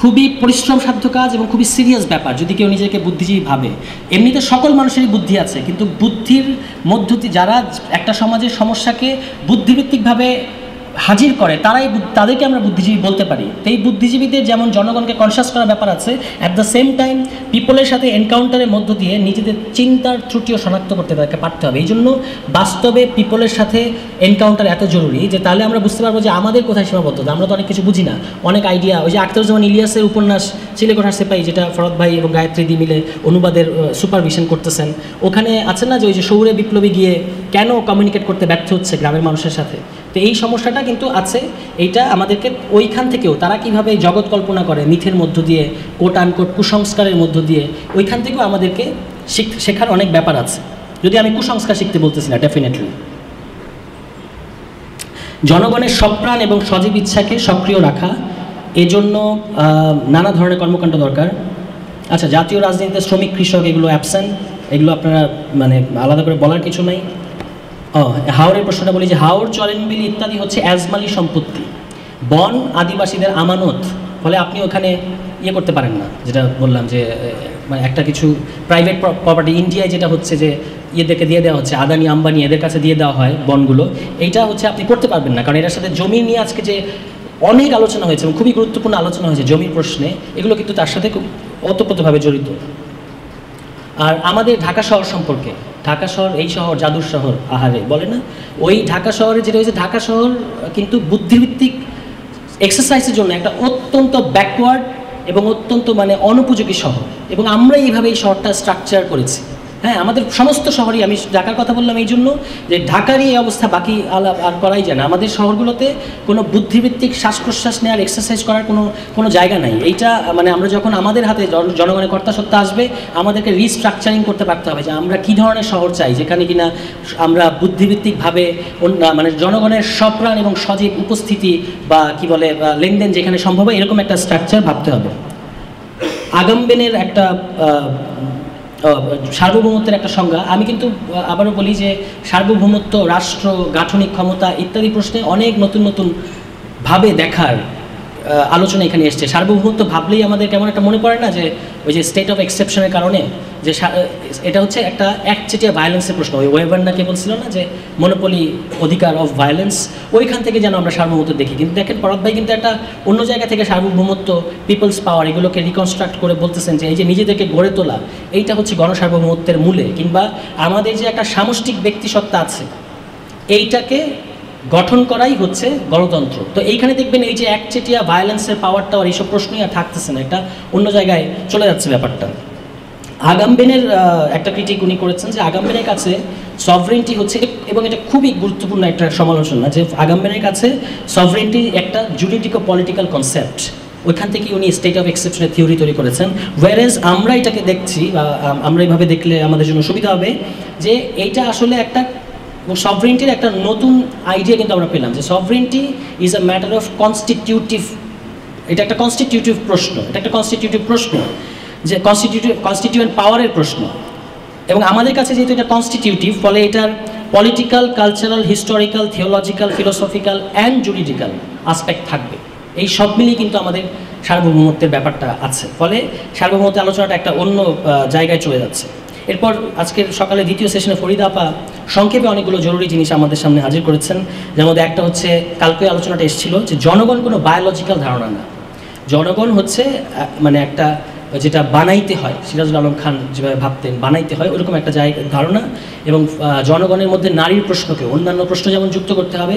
খুবই পরিশ্রম সাধ্য কাজ এবং খুবই সিরিয়াস ব্যাপার যদি কেউ নিজেকে বুদ্ধিজীবী ভাবে। এমনিতে সকল মানুষেরই বুদ্ধি আছে, কিন্তু বুদ্ধির মধ্য দিয়ে যারা একটা সমাজের সমস্যাকে বুদ্ধিভিত্তিকভাবে হাজির করে তাদেরকে আমরা বুদ্ধিজীবী বলতে পারি। তো এই বুদ্ধিজীবীদের যেমন জনগণকে কনসাস করার ব্যাপার আছে, অ্যাট দ্য সেম টাইম পিপলের সাথে এনকাউন্টারের মধ্য দিয়ে নিজেদের চিন্তার ত্রুটিও শনাক্ত করতে তাদেরকে পারতে হবে। এই জন্য বাস্তবে পিপলের সাথে এনকাউন্টার এত জরুরি, যে তাহলে আমরা বুঝতে পারবো যে আমাদের কোথায় সীমাবদ্ধতা, আমরা তো অনেক কিছু বুঝি না, অনেক আইডিয়া। ওই যে আখতারুজ্জামান ইলিয়াসের উপন্যাস চিলেকোঠার সেপাই, যেটা ফরদ ভাই এবং গায়ত্রী দি মিলে অনুবাদের সুপারভিশন করতেছেন, ওখানে আছে না যে ওই যে শহুরে বিপ্লবী গিয়ে কেন কমিউনিকেট করতে ব্যর্থ হচ্ছে গ্রামের মানুষের সাথে, তো এই সমস্যাটা কিন্তু আছে। এইটা আমাদেরকে ওইখান থেকেও তারা কীভাবে জগৎ কল্পনা করে মিথের মধ্য দিয়ে, কোট আনকোট কুসংস্কারের মধ্য দিয়ে, ওইখান থেকেও আমাদেরকে শেখার অনেক ব্যাপার আছে, যদি আমি কুসংস্কার শিখতে বলতেছি না, ডেফিনেটলি। জনগণের সপ্রাণ এবং সজীব ইচ্ছাকে সক্রিয় রাখা, এজন্য নানা ধরনের কর্মকাণ্ড দরকার। আচ্ছা, জাতীয় রাজনীতিতে শ্রমিক, কৃষক এগুলো অ্যাবসেন্ট, এগুলো আপনারা মানে আলাদা করে বলার কিছু নাই। হাওরের প্রশ্নটা বলি যে হাওর, চলেনবিলি ইত্যাদি হচ্ছে অ্যাজমালি সম্পত্তি, বন আদিবাসীদের আমানত, ফলে আপনি ওখানে ইয়ে করতে পারেন না, যেটা বললাম যে মানে একটা কিছু প্রাইভেট প্রপার্টি ইন্ডিয়ায় যেটা হচ্ছে যে ইয়েদেরকে দিয়ে দেওয়া হচ্ছে, আদানি আম্বানি এদের কাছে দিয়ে দেওয়া হয় বনগুলো, এইটা হচ্ছে আপনি করতে পারবেন না, কারণ এটার সাথে জমি নিয়ে আজকে যে অনেক আলোচনা হয়েছে এবং খুবই গুরুত্বপূর্ণ আলোচনা হয়েছে জমির প্রশ্নে, এগুলো কিন্তু তার সাথে খুব ওতপ্রোতভাবে জড়িত। আর আমাদের ঢাকা শহর সম্পর্কে, ঢাকা শহর এই শহর জাদুর শহর আহারে বলে না, ওই ঢাকা শহরে যেটা হয়েছে, ঢাকা শহর কিন্তু বুদ্ধিভিত্তিক এক্সারসাইজের জন্য একটা অত্যন্ত ব্যাকওয়ার্ড এবং অত্যন্ত মানে অনুপযোগী শহর, এবং আমরা এইভাবে এই শহরটা স্ট্রাকচার করেছি। হ্যাঁ, আমাদের সমস্ত শহরই, আমি ঢাকার কথা বললাম এই জন্য যে ঢাকারই এই অবস্থা, বাকি আলাপ আর করাই যায় না। আমাদের শহরগুলোতে কোনো বুদ্ধিভিত্তিক শ্বাস প্রশ্বাস নেওয়ার এক্সারসাইজ করার কোনো জায়গা নাই। এইটা মানে আমরা যখন আমাদের হাতে জনগণের কর্তাসত্তা আসবে, আমাদেরকে রিস্ট্রাকচারিং করতে পারতে হবে যে আমরা কী ধরনের শহর চাই, যেখানে কিনা আমরা বুদ্ধিভিত্তিকভাবে মানে জনগণের সপ্রাণ এবং সজীব উপস্থিতি বা কি বলে লেনদেন যেখানে সম্ভব হয়, এরকম একটা স্ট্রাকচার ভাবতে হবে। আগামবেনের একটা সার্বভৌমত্বের একটা সংজ্ঞা, আমি কিন্তু আবারও বলি যে সার্বভৌমত্ব, রাষ্ট্র, গাঠনিক ক্ষমতা ইত্যাদি প্রশ্নে অনেক নতুন নতুন ভাবে দেখার আলোচনা এখানে এসছে। সার্বভৌমত্ব ভাবলেই আমাদের কেমন একটা মনে পড়ে না যে ওই যে স্টেট অফ এক্সেপশনের কারণে যে এটা হচ্ছে একটা একচেটিয়া ভায়োলেন্সের প্রশ্ন, ওই ওয়েবার না কে বলছিল না যে মনোপলি অধিকার অফ ভায়োলেন্স, ওইখান থেকে যেন আমরা সার্বভৌমত্ব দেখি। কিন্তু দেখেন ফরদ ভাই কিন্তু একটা অন্য জায়গা থেকে সার্বভৌমত্ব, পিপলস পাওয়ার এগুলোকে রিকনস্ট্রাক্ট করে বলতেছেন যে এই যে নিজেদেরকে গড়ে তোলা, এইটা হচ্ছে গণসার্বভৌমত্বের মূলে, কিংবা আমাদের যে একটা সামষ্টিক ব্যক্তিসত্তা আছে এইটাকে গঠন করাই হচ্ছে গণতন্ত্র। তো এইখানে দেখবেন এই যে একচেটিয়া ভায়োলেন্সের পাওয়ারটা আর এইসব প্রশ্নই আর থাকতেছে না, এটা অন্য জায়গায় চলে যাচ্ছে ব্যাপারটা। আগামবেনের একটা ক্রিটিক উনি করেছেন যে আগামবেনের কাছে সভরেন্টি হচ্ছে, এবং এটা খুবই গুরুত্বপূর্ণ একটা সমালোচনা, যে আগামবেনের কাছে সভরেন্টি একটা জুরিডিকো পলিটিক্যাল কনসেপ্ট, ওইখান থেকে উনি স্টেট অফ এক্সেপশনের থিওরি তৈরি করেছেন। ওয়ারেজ আমরা এটাকে দেখছি, আমরা এইভাবে দেখলে আমাদের জন্য সুবিধা হবে যে এইটা আসলে একটা সভরেন্টির একটা নতুন আইডিয়া কিন্তু আমরা পেলাম, যে sovereignty is a matter of constitutive, এটা একটা কনস্টিটিউটিভ প্রশ্ন, এটা একটা কনস্টিটিউটিভ প্রশ্ন, যে কনস্টিটিউয়েন্ট পাওয়ারের প্রশ্ন, এবং আমাদের কাছে যেহেতু এটা কনস্টিটিউটিভ, ফলে এটার political, cultural, historical, theological, philosophical and juridical aspect থাকবে। এই সব মিলিয়ে কিন্তু আমাদের সার্বভৌমত্বের ব্যাপারটা আছে, ফলে সার্বভৌমত্বের আলোচনাটা একটা অন্য জায়গায় চলে যাচ্ছে। এরপর আজকের সকালে দ্বিতীয় সেশনে ফরিদা আপা সংক্ষেপে অনেকগুলো জরুরি জিনিস আমাদের সামনে হাজির করেছেন, যার মধ্যে একটা হচ্ছে কালকে আলোচনাটা এসেছিল যে জনগণ কোনো বায়োলজিক্যাল ধারণা না, জনগণ হচ্ছে মানে একটা যেটা বানাইতে হয়, সিরাজুল আলম খান যেভাবে ভাবতেন বানাইতে হয় ওরকম একটা জায়গা ধারণা, এবং জনগণের মধ্যে নারীর প্রশ্নকে অন্যান্য প্রশ্ন যেমন যুক্ত করতে হবে,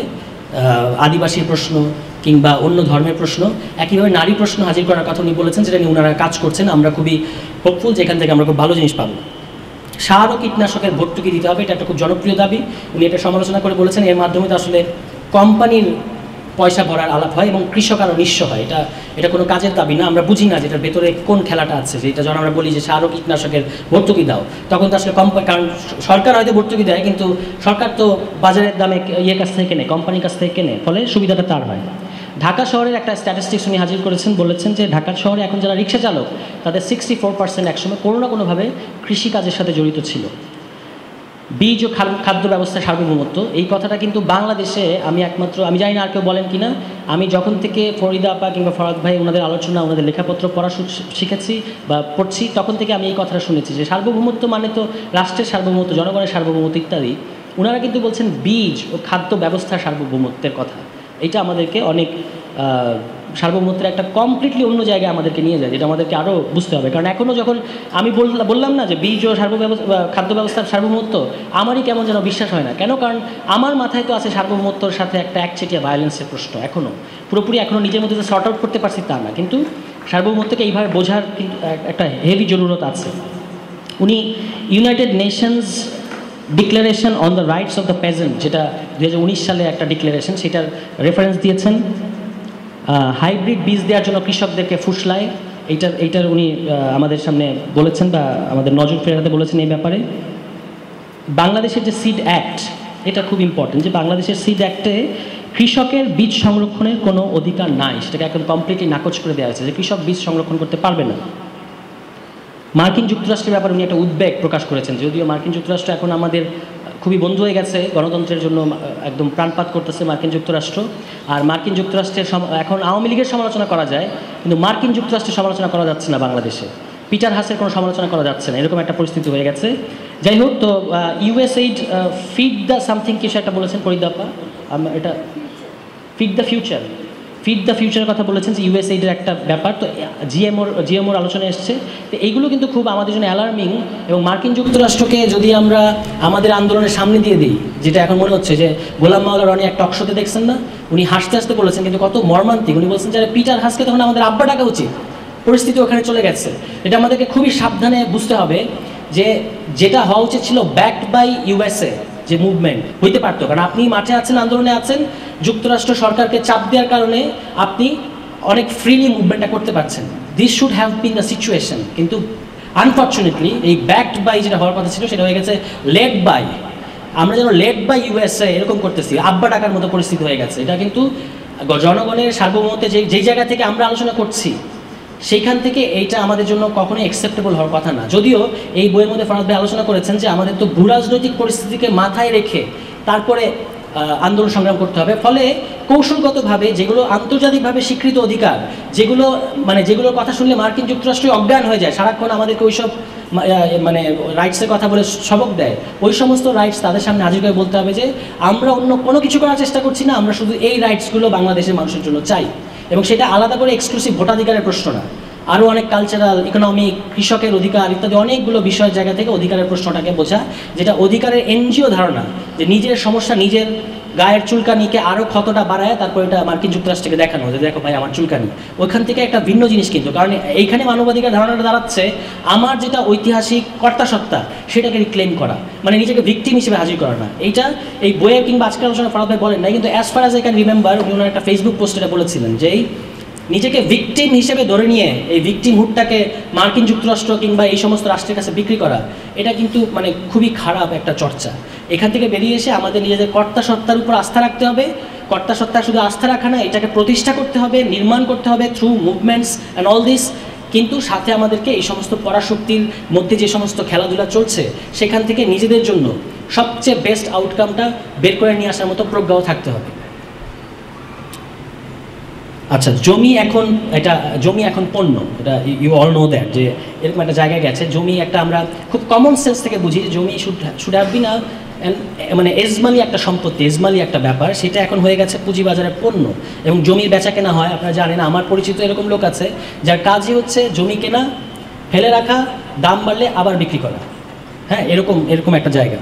আদিবাসীর প্রশ্ন কিংবা অন্য ধর্মের প্রশ্ন, একইভাবে নারী প্রশ্ন হাজির করার কথা উনি বলেছেন, যেটা নিয়ে ওনারা কাজ করছেন। আমরা খুবই হোপফুল যে এখান থেকে আমরা খুব ভালো জিনিস পাবো। সার ও কীটনাশকের ভর্তুকি দিতে হবে, এটা একটা খুব জনপ্রিয় দাবি, উনি এটা সমালোচনা করে বলেছেন এর মাধ্যমে তো আসলে কোম্পানির পয়সা ভরার আলাপ হয় এবং কৃষক আরও নিঃস্ব হয়। এটা কোনো কাজের দাবি না, আমরা বুঝি না যে এটার ভেতরে কোন খেলাটা আছে, যেটা যখন আমরা বলি যে সার ও কীটনাশকের ভর্তুকি দাও, তখন তো আসলে কারণ সরকার হয়তো ভর্তুকি দেয়, কিন্তু সরকার তো বাজারের দামে ইয়ের কাছ থেকে কেনে, কোম্পানির কাছ থেকে কেনে, ফলে সুবিধাটা তার হয়। ঢাকা শহরের একটা স্ট্যাটিস্টিক্স উনি হাজির করেছেন, বলেছেন যে ঢাকা শহরে এখন যারা রিক্সা চালক তাদের 64% একসময় কোনো না কোনোভাবে কৃষিকাজের সাথে জড়িত ছিল। বীজ ও খাদ্য ব্যবস্থার সার্বভৌমত্ব, এই কথাটা কিন্তু বাংলাদেশে আমি জানি না আর কেউ বলেন কি না, আমি যখন থেকে ফরিদা আপা কিংবা ফরাদ ভাই ওনাদের আলোচনা, ওনাদের লেখাপত্র পড়া শিখেছি বা পড়ছি, তখন থেকে আমি এই কথাটা শুনেছি যে সার্বভৌমত্ব মানে তো রাষ্ট্রের সার্বভৌমত্ব, জনগণের সার্বভৌমত্ব ইত্যাদি। ওনারা কিন্তু বলছেন বীজ ও খাদ্য ব্যবস্থার সার্বভৌমত্বের কথা। এটা আমাদেরকে অনেক সার্বভৌমত্বের একটা কমপ্লিটলি অন্য জায়গায় আমাদেরকে নিয়ে যায়, যেটা আমাদেরকে আরও বুঝতে হবে। কারণ এখনও যখন আমি বললাম না যে বীজ ও খাদ্য ব্যবস্থার সার্বভৌমত্ব, আমারই কেমন যেন বিশ্বাস হয় না। কেন? কারণ আমার মাথায় তো আছে সার্বভৌমত্বর সাথে একটা একচেটিয়া ভায়োলেন্সের প্রশ্ন, এখনও নিজের মধ্যে শর্ট আউট করতে পারছি তা না, কিন্তু সার্বভৌমত্বকে এইভাবে বোঝার কিন্তু একটা হেভি জরুরত আছে। উনি United Nations declaration on the rights of the peasant, যেটা 2019 সালে একটা ডিক্লারেশন, সেটার রেফারেন্স দিয়েছেন। হাইব্রিড বীজ দেওয়ার জন্য কৃষকদেরকে ফুসলায়, এইটার উনি আমাদের সামনে বলেছেন বা আমাদের নজর ফেরাতে বলেছেন এই ব্যাপারে। বাংলাদেশের যে সিড অ্যাক্ট, এটা খুব ইম্পর্টেন্ট, যে বাংলাদেশের সিড অ্যাক্টে কৃষকের বীজ সংরক্ষণের কোনো অধিকার নাই, সেটাকে একদম কমপ্লিটলি নাকচ করে দেওয়া হয়েছে যে কৃষক বীজ সংরক্ষণ করতে পারবে না। মার্কিন যুক্তরাষ্ট্রের ব্যাপারে উনি একটা উদ্বেগ প্রকাশ করেছেন, যদিও মার্কিন যুক্তরাষ্ট্র এখন আমাদের খুবই বন্ধু হয়ে গেছে, গণতন্ত্রের জন্য একদম প্রাণপাত করতেছে মার্কিন যুক্তরাষ্ট্র। আর মার্কিন যুক্তরাষ্ট্রের এখন আওয়ামী লীগের সমালোচনা করা যায়, কিন্তু মার্কিন যুক্তরাষ্ট্রের সমালোচনা করা যাচ্ছে না বাংলাদেশে, পিটার হাসের কোনো সমালোচনা করা যাচ্ছে না, এরকম একটা পরিস্থিতি হয়ে গেছে। যাই হোক, তো ইউএসএইড ফিড দ্য সামথিং কিছু একটা বলেছেন ফরিদা আপা, এটা ফিড দ্য ফিউচারের কথা বলেছেন, যে ইউএসএইডের একটা ব্যাপার। তো জিএমওর আলোচনা এসছে, তো এইগুলো কিন্তু খুব আমাদের জন্য অ্যালার্মিং। এবং মার্কিন যুক্তরাষ্ট্রকে যদি আমরা আমাদের আন্দোলনের সামনে দিয়ে দিই, যেটা এখন মনে হচ্ছে যে গোলাম মাওলা রনি এক টক শোতে দেখছেন না, উনি হাসতে হাসতে বলেছেন, কিন্তু কত মর্মান্তিক, উনি বলছেন যে পিটার হাসকে তখন আমাদের আব্বা ডাকা উচিত, পরিস্থিতি ওখানে চলে গেছে। এটা আমাদেরকে খুবই সাবধানে বুঝতে হবে যে যেটা হওয়া উচিত ছিল ব্যাকড বাই ইউএসএ, যে মুভমেন্ট হইতে পারতো, কারণ আপনি মাঠে আছেন, আন্দোলনে আছেন, যুক্তরাষ্ট্র সরকারকে চাপ দেওয়ার কারণে আপনি অনেক ফ্রিলি মুভমেন্টটা করতে পারছেন। This should have been the situation, কিন্তু আনফর্চুনেটলি এই ব্যাকড বাই যেটা হওয়ার কথা ছিল সেটা হয়ে গেছে লেড বাই। আমরা যেন লেড বাই ইউএসএ এরকম করতেছি, আব্বা ডাকার মতো পরিস্থিতি হয়ে গেছে। এটা কিন্তু জনগণের সার্বভৌমত্বে যেই জায়গা থেকে আমরা আলোচনা করছি, সেইখান থেকে এইটা আমাদের জন্য কখনোই অ্যাকসেপ্টেবল হওয়ার কথা না। যদিও এই বইয়ের মধ্যে ফরাদ ভাই আলোচনা করেছেন যে আমাদের তো ভূরাজনৈতিক পরিস্থিতিকে মাথায় রেখে তারপরে আন্দোলন সংগ্রাম করতে হবে, ফলে কৌশলগতভাবে যেগুলো আন্তর্জাতিকভাবে স্বীকৃত অধিকার, যেগুলোর কথা শুনলে মার্কিন যুক্তরাষ্ট্র অজ্ঞান হয়ে যায়, সারাক্ষণ আমাদেরকে ওইসব রাইটসের কথা বলে সবক দেয়, ওই সমস্ত রাইটস তাদের সামনে হাজির করে বলতে হবে যে আমরা অন্য কোনো কিছু করার চেষ্টা করছি না, আমরা শুধু এই রাইটসগুলো বাংলাদেশের মানুষের জন্য চাই। এবং সেটা আলাদা করে এক্সক্লুসিভ ভোটাধিকারের প্রশ্ন না, আরও অনেক কালচারাল, ইকোনমিক, কৃষকের অধিকার ইত্যাদি অনেকগুলো বিষয়ের জায়গা থেকে অধিকারের প্রশ্নটাকে বোঝা, যেটা অধিকারের এনজিও ধারণা, যে নিজের সমস্যা, নিজের গায়ের চুলকানিকে আরও ক্ষতটা বাড়ায় তারপর এটা মার্কিন যুক্তরাষ্ট্রকে দেখানো, যে দেখো ভাই আমার চুলকানি, ওইখান থেকে একটা ভিন্ন জিনিস। কিন্তু কারণ এইখানে মানবাধিকার ধারণাটা দাঁড়াচ্ছে আমার যেটা ঐতিহাসিক কর্তাসত্তা সেটাকে রিক্লেম করা, মানে নিজেকে ভিকটিম হিসেবে হাজির করা না। এইটা এই বইয়ে কিংবা আজকের আলোচনা ফরাদ ভাই বলেন নাই, কিন্তু as far as I can remember উনি ওনার একটা ফেসবুক পোস্টে বলেছিলেন যে নিজেকে ভিকটিম হিসেবে ধরে নিয়ে এই ভিকটিমহুডটাকে মার্কিন যুক্তরাষ্ট্র কিংবা এই সমস্ত রাষ্ট্রের কাছে বিক্রি করা, এটা কিন্তু খুবই খারাপ একটা চর্চা। এখান থেকে বেরিয়ে এসে আমাদের নিজেদের কর্তাসত্তার উপর আস্থা রাখতে হবে। কর্তাসত্তার শুধু আস্থা রাখা না, এটাকে প্রতিষ্ঠা করতে হবে, নির্মাণ করতে হবে through movements and all this. কিন্তু সাথে আমাদেরকে এই সমস্ত পরাশক্তির মধ্যে যে সমস্ত খেলাধুলা চলছে সেখান থেকে নিজেদের জন্য সবচেয়ে বেস্ট আউটকামটা বের করে নিয়ে আসার মতো প্রজ্ঞাও থাকতে হবে। আচ্ছা, জমি এখন পণ্য, এটা ইউ অল নো দ্যাট, যে এরকম একটা জায়গায় গেছে জমি, একটা আমরা খুব কমন সেন্স থেকে বুঝি যে জমি শুড হ্যাভ বিন মানে এজমালি একটা সম্পত্তি, এজমালি একটা ব্যাপার, সেটা এখন হয়ে গেছে পুঁজিবাজারের পণ্য এবং জমির বেচা কেনা হয়। আপনারা জানেন, আমার পরিচিত এরকম লোক আছে যার কাজই হচ্ছে জমি কেনা, ফেলে রাখা, দাম বাড়লে আবার বিক্রি করা। হ্যাঁ, এরকম একটা জায়গা।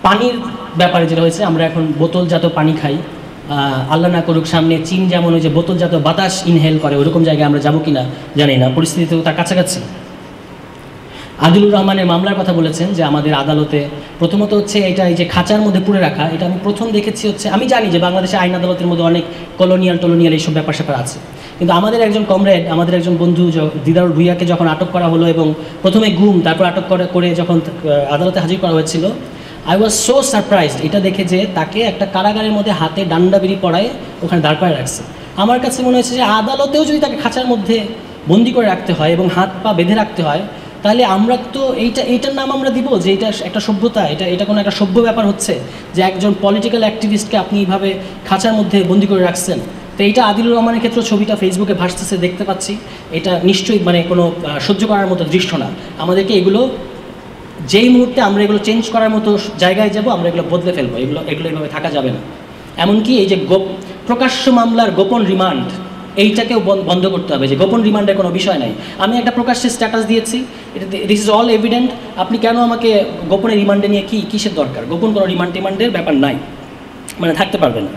পানির ব্যাপারে যেটা হয়েছে, আমরা এখন বোতলজাত পানি খাই। আল্লাহ না করুক সামনে চীন যেমন ওই যে বোতলজাত বাতাস ইনহেল করে, ওরকম জায়গায় আমরা যাবো কিনা জানি না, পরিস্থিতি তো তার কাছাকাছি। আদিলুর রহমানের মামলার কথা বলেছেন যে আমাদের আদালতে প্রথমত হচ্ছে এটা, এই যে খাঁচার মধ্যে পুরে রাখা, এটা আমি প্রথম দেখেছি হচ্ছে, আমি জানি যে বাংলাদেশে আইন আদালতের মধ্যে অনেক কলোনিয়াল এইসব ব্যাপার স্যাপার আছে, কিন্তু আমাদের একজন কমরেড, আমাদের একজন বন্ধু দিদারুল ভুইয়াকে যখন আটক করা হলো এবং প্রথমে গুম, তারপর আটক করে যখন আদালতে হাজির করা হয়েছিল, আই ওয়াজ সো সারপ্রাইজড এটা দেখে যে তাকে একটা কারাগারের মধ্যে হাতে ডান্ডা বিড়ি পড়ায় ওখানে দাঁড় করায় রাখছে। আমার কাছে মনে হয়েছে যে আদালতেও যদি তাকে খাঁচার মধ্যে বন্দি করে রাখতে হয় এবং হাত পা বেঁধে রাখতে হয়, তাহলে আমরা তো এইটার নাম আমরা দিব যে এটা একটা সভ্যতা, এটা কোনো একটা সভ্য ব্যাপার হচ্ছে যে একজন পলিটিক্যাল অ্যাক্টিভিস্টকে আপনি এইভাবে খাঁচার মধ্যে বন্দি করে রাখছেন। তো এইটা আদিলুর রহমানের ক্ষেত্রে ছবিটা ফেসবুকে ভাসতেছে দেখতে পাচ্ছি, এটা নিশ্চয়ই মানে কোনো সহ্য করার মতো দৃশ্য না। আমাদেরকে এগুলো যেই মুহূর্তে আমরা এগুলো চেঞ্জ করার মতো জায়গায় যাব, আমরা এগুলো বদলে ফেলবো, এগুলো এইভাবে থাকা যাবে না। এমনকি এই যে প্রকাশ্য মামলার গোপন রিমান্ড, এইটাকেও বন্ধ করতে হবে, যে গোপন রিমান্ডের কোনো বিষয় নাই। আমি একটা প্রকাশ্যে স্ট্যাটাস দিয়েছি, দিস ইজ অল এভিডেন্ট, আপনি কেন আমাকে গোপনে রিমান্ডে নিয়ে কিসের দরকার? গোপন কোনো রিমান্ডের ব্যাপার নাই, মানে থাকতে পারবে না।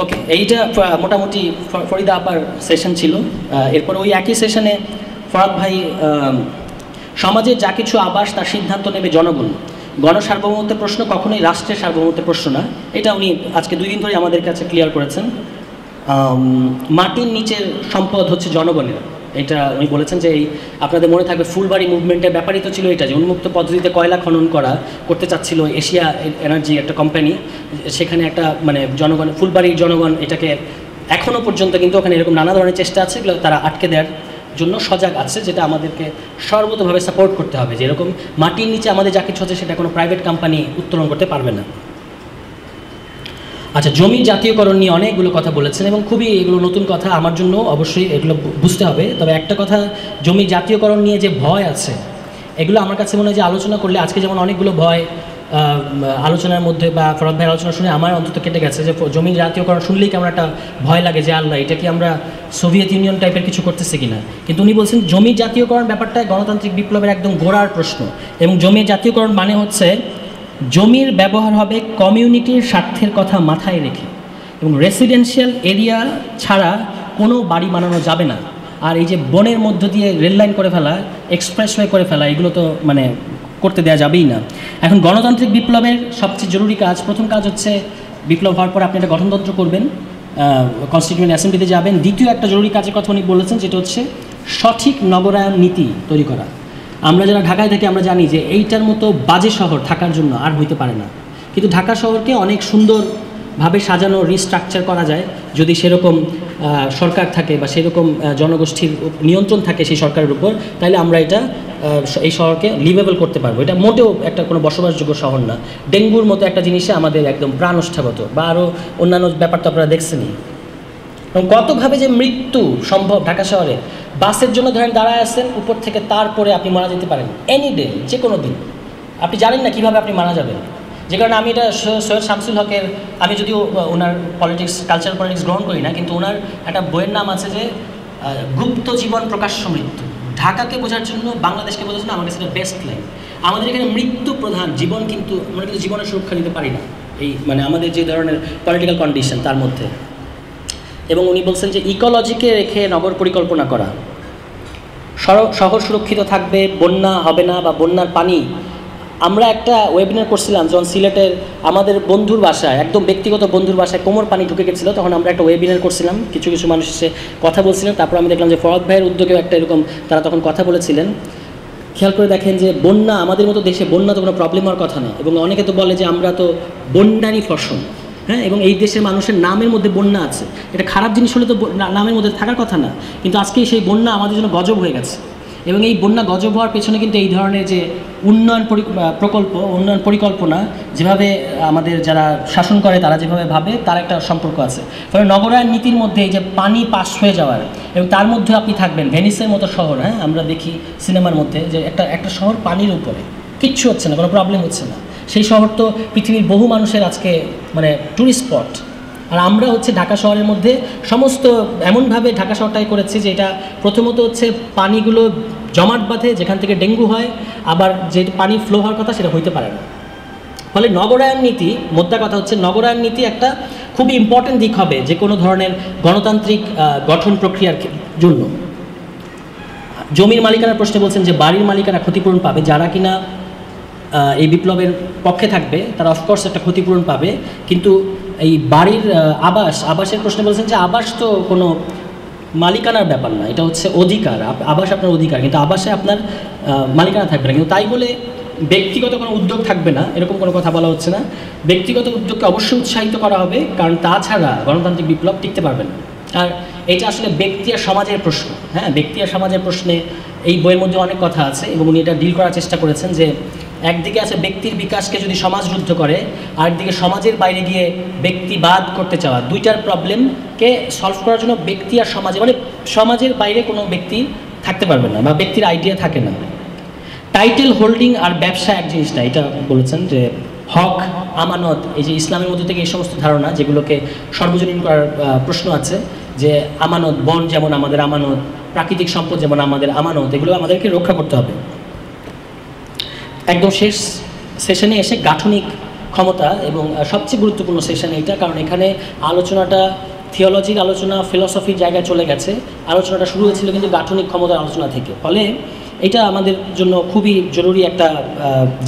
ওকে, এইটা মোটামুটি ফরিদা আপার সেশন ছিল। এরপর ওই একই সেশনে ফরাদ ভাই সমাজে যা কিছু আবাস তার সিদ্ধান্ত নেবে জনগণ, গণসার্বভৌমত্বের প্রশ্ন কখনোই রাষ্ট্রের সার্বভৌমত্বের প্রশ্ন না, এটা উনি আজকে 2 দিন ধরে আমাদের কাছে ক্লিয়ার করেছেন। মাটির নিচের সম্পদ হচ্ছে জনগণের, এটা উনি বলেছেন যে এই আপনাদের মনে থাকবে ফুলবাড়ি মুভমেন্টের ব্যাপারই তো ছিল এটা, যে উন্মুক্ত পদ্ধতিতে কয়লা খনন করতে চাচ্ছিল এশিয়া এনার্জি একটা কোম্পানি, সেখানে একটা মানে ফুলবাড়ির জনগণ এটাকে এখনও পর্যন্ত কিন্তু ওখানে এরকম নানা ধরনের চেষ্টা আছে, এগুলো তারা আটকে দেওয়ার জন্য সজাগ আছে, যেটা আমাদেরকে সর্বতভাবে সাপোর্ট করতে হবে, যে এরকম মাটির নিচে আমাদের যা কিছু হচ্ছে সেটা কোনো প্রাইভেট কোম্পানি উত্তোলন করতে পারবে না। আচ্ছা, জমি জাতীয়করণ নিয়ে অনেকগুলো কথা বলেছেন এবং খুবই এগুলো নতুন কথা আমার জন্য, অবশ্যই এগুলো বুঝতে হবে। তবে একটা কথা, জমি জাতীয়করণ নিয়ে যে ভয় আছে, এগুলো আমার কাছে মনে হয় যে আলোচনা করলে, আজকে যেমন অনেকগুলো ভয় আলোচনার মধ্যে বা ফরাদ ভাইয়ের আলোচনা শুনে আমার অন্তত কেটে গেছে, যে জমি জাতীয়করণ শুনলেই কেমন একটা ভয় লাগে যে আল্লাহ, এটা কি আমরা সোভিয়েত ইউনিয়ন টাইপের কিছু করতেছি কিনা। কিন্তু উনি বলছেন জমি জাতীয়করণ ব্যাপারটা গণতান্ত্রিক বিপ্লবের একদম গোড়ার প্রশ্ন, এবং জমি জাতীয়করণ মানে হচ্ছে জমির ব্যবহার হবে কমিউনিটির স্বার্থের কথা মাথায় রেখে, এবং রেসিডেন্সিয়াল এরিয়া ছাড়া কোনো বাড়ি বানানো যাবে না। আর এই যে বনের মধ্য দিয়ে রেললাইন করে ফেলা, এক্সপ্রেসওয়ে করে ফেলা, এগুলো তো মানে করতে দেওয়া যাবেই না। এখন গণতান্ত্রিক বিপ্লবের সবচেয়ে জরুরি কাজ, প্রথম কাজ হচ্ছে বিপ্লব হওয়ার পর আপনি একটা গঠনতন্ত্র করবেন, কনস্টিটিউয়েন্ট অ্যাসেম্বলিতে যাবেন। দ্বিতীয় একটা জরুরি কাজের কথা উনি বলেছেন, যেটা হচ্ছে সঠিক নগরায়ন নীতি তৈরি করা। আমরা যারা ঢাকায় থাকি আমরা জানি যে এইটার মতো বাজে শহর থাকার জন্য আর হইতে পারে না, কিন্তু ঢাকা শহরকে অনেক সুন্দরভাবে সাজানো, রিস্ট্রাকচার করা যায় যদি সেরকম সরকার থাকে বা সেরকম জনগোষ্ঠীর নিয়ন্ত্রণ থাকে সেই সরকারের উপর, তাহলে আমরা এই শহরকে লিভেবল করতে পারবো। এটা মোটেও একটা কোনো বসবাসযোগ্য শহর না। ডেঙ্গুর মতো একটা জিনিসে আমাদের একদম প্রাণষ্ঠাগত, বা আরও অন্যান্য ব্যাপার তো আপনারা দেখছেনই। এবং কতভাবে যে মৃত্যু সম্ভব ঢাকা শহরে, বাসের জন্য ধরেন দাঁড়ায় আছেন, উপর থেকে তারপরে আপনি মারা যেতে পারেন এনি ডে, যে কোনো দিন। আপনি জানেন না কীভাবে আপনি মারা যাবেন। যে কারণে আমি এটা সৈয়দ শামসুল হকের, আমি যদিও ওনার কালচারাল পলিটিক্স গ্রহণ করি না, কিন্তু ওনার একটা বইয়ের নাম আছে যে গুপ্ত জীবন প্রকাশ্য মৃত্যু। ঢাকাকে বোঝার জন্য, বাংলাদেশকে বোঝার জন্য আমার কাছে এটা বেস্ট লাইন। আমাদের এখানে মৃত্যু প্রধান, জীবন কিন্তু আমরা কিন্তু জীবনের সুরক্ষা দিতে পারি না, এই মানে আমাদের যে ধরনের পলিটিক্যাল কন্ডিশন তার মধ্যে। এবং উনি বলছেন যে ইকোলজিকে রেখে নগর পরিকল্পনা করা, শহর সুরক্ষিত থাকবে, বন্যা হবে না বা বন্যার পানি। আমরা একটা ওয়েবিনার করছিলাম যখন সিলেটের আমাদের বন্ধুর বাসায়, একদম ব্যক্তিগত বন্ধুর বাসায় কোমর পানি ঢুকে গেছিলো, তখন আমরা একটা ওয়েবিনার করছিলাম, কিছু মানুষ এসে কথা বলছিলেন। তারপর আমি দেখলাম যে ফরাদ ভাইয়ের উদ্যোগেও একটা এরকম তারা তখন কথা বলেছিলেন। খেয়াল করে দেখেন যে বন্যা, আমাদের মতো দেশে বন্যা তো কোনো প্রবলেম হওয়ার কথা না, এবং অনেকে তো বলে যে আমরা তো বন্যারই ফসল, হ্যাঁ, এবং এই দেশের মানুষের নামের মধ্যে বন্যা আছে। এটা খারাপ জিনিস হলে তো নামের মধ্যে থাকার কথা না, কিন্তু আজকে সেই বন্যা আমাদের জন্য গজব হয়ে গেছে। এবং এই বন্যা গজব হওয়ার পেছনে কিন্তু এই ধরনের যে উন্নয়ন প্রকল্প, উন্নয়ন পরিকল্পনা যেভাবে আমাদের যারা শাসন করে তারা যেভাবে ভাবে তার একটা সম্পর্ক আছে। ফলে নগরায়ণ নীতির মধ্যে এই যে পানি পাস হয়ে যাওয়ার, এবং তার মধ্যে আপনি থাকবেন ভেনিসের মতো শহর, হ্যাঁ আমরা দেখি সিনেমার মধ্যে যে একটা শহর পানির উপরে, কিচ্ছু হচ্ছে না, কোনো প্রবলেম হচ্ছে না। সেই শহর তো পৃথিবীর বহু মানুষের আজকে মানে ট্যুরিস্ট স্পট। আর আমরা হচ্ছে ঢাকা শহরের মধ্যে সমস্ত এমনভাবে ঢাকা শহরটাই করেছি যে এটা প্রথমত হচ্ছে পানিগুলো জমাট বাঁধে, যেখান থেকে ডেঙ্গু হয়, আবার যে পানি ফ্লো হওয়ার কথা সেটা হইতে পারে না। ফলে নগরায়ণ নীতি, মোদ্দা কথা হচ্ছে নগরায়ণ নীতি একটা খুবই ইম্পর্টেন্ট দিক হবে যে কোনো ধরনের গণতান্ত্রিক গঠন প্রক্রিয়ার জন্য। জমির মালিকানার প্রশ্নে বলছেন যে বাড়ির মালিকানা ক্ষতিপূরণ পাবে, যারা কিনা এই বিপ্লবের পক্ষে থাকবে তারা অফকোর্স একটা ক্ষতিপূরণ পাবে, কিন্তু এই বাড়ির আবাসের প্রশ্নে বলছেন যে আবাস তো কোনো মালিকানার ব্যাপার না, এটা হচ্ছে অধিকার, আবাস আপনার অধিকার, কিন্তু আবাসে আপনার মালিকানা থাকবে না। কিন্তু তাই বলে ব্যক্তিগত কোনো উদ্যোগ থাকবে না এরকম কোনো কথা বলা হচ্ছে না। ব্যক্তিগত উদ্যোগকে অবশ্যই উৎসাহিত করা হবে, কারণ তাছাড়া গণতান্ত্রিক বিপ্লব টিকতে পারবে না। আর এটা আসলে ব্যক্তি আর সমাজের প্রশ্ন, হ্যাঁ ব্যক্তি আর সমাজের প্রশ্নে এই বইয়ের মধ্যে অনেক কথা আছে এবং উনি এটা ডিল করার চেষ্টা করেছেন যে একদিকে আছে ব্যক্তির বিকাশকে যদি সমাজ রুদ্ধ করে, আরেকদিকে সমাজের বাইরে গিয়ে ব্যক্তিবাদ করতে চাওয়া, দুইটার প্রবলেমকে সলভ করার জন্য ব্যক্তি আর সমাজে মানে সমাজের বাইরে কোনো ব্যক্তি থাকতে পারবে না বা ব্যক্তির আইডিয়া থাকে না। টাইটেল হোল্ডিং আর ব্যবসা এক জিনিস না, এটা বলেছেন যে হক আমানত, এই যে ইসলামের মধ্যে থেকে এই সমস্ত ধারণা যেগুলোকে সর্বজনীন করার প্রশ্ন আছে, যে আমানত, বন যেমন আমাদের আমানত, প্রাকৃতিক সম্পদ যেমন আমাদের আমানত, এগুলো আমাদেরকে রক্ষা করতে হবে। একদম শেষ সেশনে এসে গাঠনিক ক্ষমতা, এবং সবচেয়ে গুরুত্বপূর্ণ সেশন এইটা, কারণ এখানে আলোচনাটা থিওলজির আলোচনা, ফিলসফির জায়গায় চলে গেছে। আলোচনাটা শুরু হয়েছিল কিন্তু গাঠনিক ক্ষমতার আলোচনা থেকে, ফলে এটা আমাদের জন্য খুবই জরুরি একটা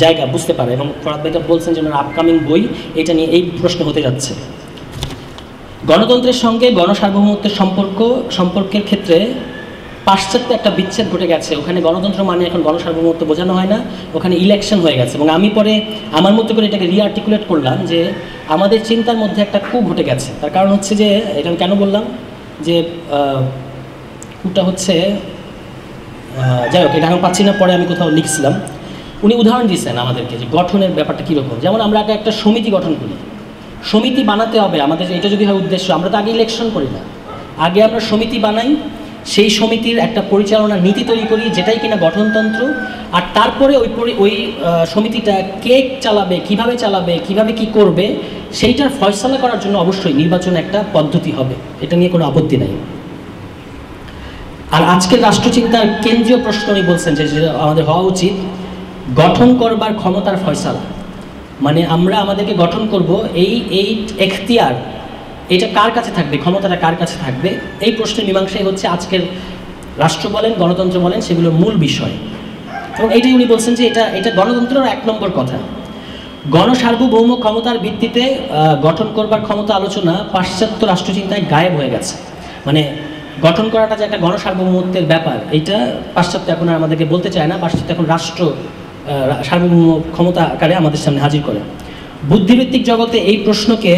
জায়গা বুঝতে পারে। এবং ফরাদ ভাই বলছেন যে আপকামিং বই এটা নিয়ে এই প্রশ্ন হতে যাচ্ছে। গণতন্ত্রের সঙ্গে গণসার্বভৌমত্বের সম্পর্কের ক্ষেত্রে পাশ্চাত্যে একটা বিচ্ছেদ ঘটে গেছে। ওখানে গণতন্ত্র মানে এখন গণসার্বভৌমত্ব বোঝানো হয় না, ওখানে ইলেকশন হয়ে গেছে। এবং আমি পরে আমার মতো করে এটাকে রিআর্টিকুলেট করলাম যে আমাদের চিন্তার মধ্যে একটা coup ঘটে গেছে। তার কারণ হচ্ছে যে এটা আমি কেন বললাম যে কুটা হচ্ছে, যাই হোক এটা এখন পাচ্ছি না, পরে আমি কোথাও লিখছিলাম। উনি উদাহরণ দিয়েছেন আমাদেরকে যে গঠনের ব্যাপারটা কীরকম। যেমন আমরা একটা সমিতি গঠন করি, সমিতি বানাতে হবে আমাদের, এটা যদি হয় উদ্দেশ্য, আমরা তো আগে ইলেকশন করি না, আগে আমরা সমিতি বানাই, সেই সমিতির একটা পরিচালনা নীতি তৈরি করি যেটাই কিনা গঠনতন্ত্র, আর তারপরে ওই সমিতিটা কে চালাবে, কিভাবে কি করবে, সেইটার ফয়সালা করার জন্য অবশ্যই নির্বাচন একটা পদ্ধতি হবে, এটা নিয়ে কোনো আপত্তি নাই। আর আজকের রাষ্ট্রচিন্তার কেন্দ্রীয় প্রশ্ন উনি বলছেন যে আমাদের হওয়া উচিত গঠন করবার ক্ষমতার ফয়সালা, মানে আমরা আমাদেরকে গঠন করব, এই এখতিয়ার এটা কার কাছে থাকবে, ক্ষমতাটা কার কাছে থাকবে, এই প্রশ্নের মীমাংসাই হচ্ছে আজকের রাষ্ট্র বলেন গণতন্ত্র বলেন সেগুলোর মূল বিষয়। এবং এইটাই উনি বলছেন যে এটা গণতন্ত্রের 1 নম্বর কথা। গণসার্বভৌম ক্ষমতার ভিত্তিতে গঠন করবার ক্ষমতা আলোচনা পাশ্চাত্য রাষ্ট্রচিন্তায় গায়েব হয়ে গেছে। মানে গঠন করাটা যে একটা গণসার্বভৌমত্বের ব্যাপার, এইটা পাশ্চাত্য এখন আর আমাদেরকে বলতে চায় না। পাশ্চাত্য এখন রাষ্ট্র সার্বভৌম ক্ষমতা আকারে আমাদের সামনে হাজির করে। বুদ্ধিভিত্তিক জগতে এই প্রশ্নকে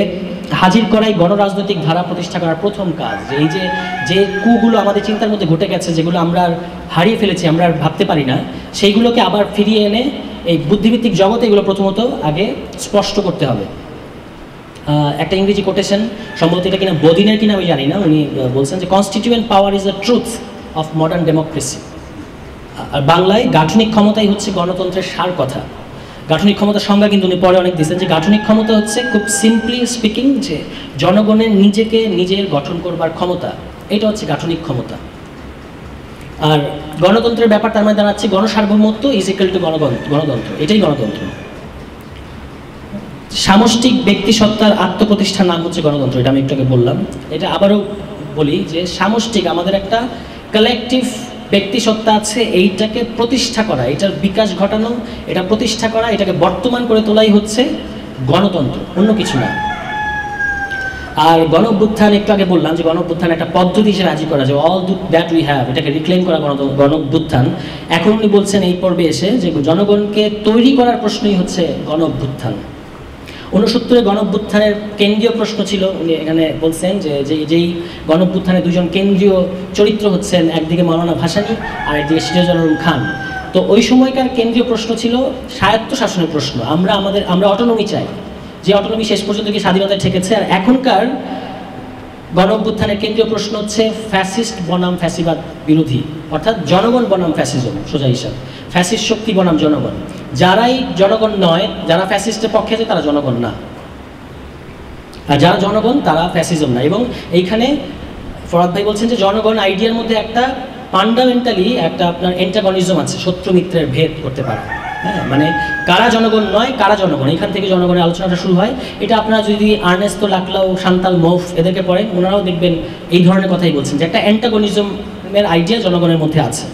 হাজির করাই গণরাজনৈতিক ধারা প্রতিষ্ঠা করার প্রথম কাজ। এই যে কুগুলো আমাদের চিন্তার মধ্যে ঘটে গেছে, যেগুলো আমরা আর হারিয়ে ফেলেছি, আমরা আর ভাবতে পারি না, সেইগুলোকে আবার ফিরিয়ে এনে এই বুদ্ধিভিত্তিক জগতে এগুলো প্রথমত আগে স্পষ্ট করতে হবে। একটা ইংরেজি কোটেশন, সম্ভবত এটা কিনা বদিনের কিনা আমি জানি না, উনি বলছেন যে constituent power is the truth of modern democracy. আর বাংলায় গাঠনিক ক্ষমতাই হচ্ছে গণতন্ত্রের সার কথা। গাঠনিক ক্ষমতার সংজ্ঞা কিন্তু উনি পরে অনেক দিয়েছেন যে গাঠনিক ক্ষমতা হচ্ছে খুব সিম্পলি স্পিকিং যে জনগণের নিজেকে নিজের গঠন করবার ক্ষমতা, এটা হচ্ছে গাঠনিক ক্ষমতা। আর গণতন্ত্রের ব্যাপার তার মানে দাঁড়াচ্ছে গণসার্বভৌমত্ব ইজ ইকুয়াল টু গণতন্ত্র, এটাই গণতন্ত্র। সামষ্টিক ব্যক্তিসত্তার আত্মপ্রতিষ্ঠার নাম হচ্ছে গণতন্ত্র, এটা আমি একটু আগে বললাম। এটা আবারও বলি যে সামষ্টিক, আমাদের একটা কালেকটিভ ব্যক্তিসত্তা আছে, এইটাকে প্রতিষ্ঠা করা, এটার বিকাশ ঘটানো, এটা প্রতিষ্ঠা করা, এটাকে বর্তমান করে তোলাই হচ্ছে গণতন্ত্র, অন্য কিছু না। আর গণঅভ্যুত্থান, একটু আগে বললাম যে গণঅভ্যুত্থান একটা পদ্ধতি হিসেবে রাজি করা যায়, অল দ্যাট উই হ্যাভ, এটাকে রিক্লেম করা গণঅভ্যুত্থান। এখন উনি বলছেন এই পর্বে এসে যে জনগণকে তৈরি করার প্রশ্নই হচ্ছে গণঅভ্যুত্থান। 69 গণঅভ্যুত্থানের কেন্দ্রীয় প্রশ্ন ছিল, উনি এখানে বলছেন যেই গণঅভ্যুত্থানে দুজন কেন্দ্রীয় চরিত্র হচ্ছেন, একদিকে মাওলানা ভাসানী আর একদিকে সিরাজুল আলম খান। তো ওই সময়কার কেন্দ্রীয় প্রশ্ন ছিল স্বায়ত্ত শাসনের প্রশ্ন। আমরা অটোনমি চাই, যে অটোনমি শেষ পর্যন্ত কি স্বাধীনতায় ঠেকেছে। আর এখনকার গণঅভ্যুত্থানের কেন্দ্রীয় প্রশ্ন হচ্ছে ফ্যাসিস্ট বনাম ফ্যাসিবাদ বিরোধী, অর্থাৎ জনগণ বনাম ফ্যাসিজম। সোজা হিসাব, ফ্যাসিস্ট শক্তি বনাম জনগণ। যারাই জনগণ নয়, যারা ফ্যাসিস্টের পক্ষে আছে তারা জনগণ না, আর যারা জনগণ তারা ফ্যাসিজম না। এবং এইখানে ফরহাদ ভাই বলছেন যে জনগণ আইডিয়ার মধ্যে একটা ফান্ডামেন্টালি একটা আপনার এন্টাগনিজম আছে, শত্রু মিত্রের ভেদ করতে পারে। হ্যাঁ, মানে কারা জনগণ নয়, কারা জনগণ, এখান থেকে জনগণের আলোচনাটা শুরু হয়। এটা আপনারা যদি আর্নেস্তো লাকলাও, শান্তাল মৌফ এদেরকে পড়েন, ওনারাও দেখবেন এই ধরনের কথাই বলছেন যে একটা অ্যান্টাগনিজমের আইডিয়া জনগণের মধ্যে আছে।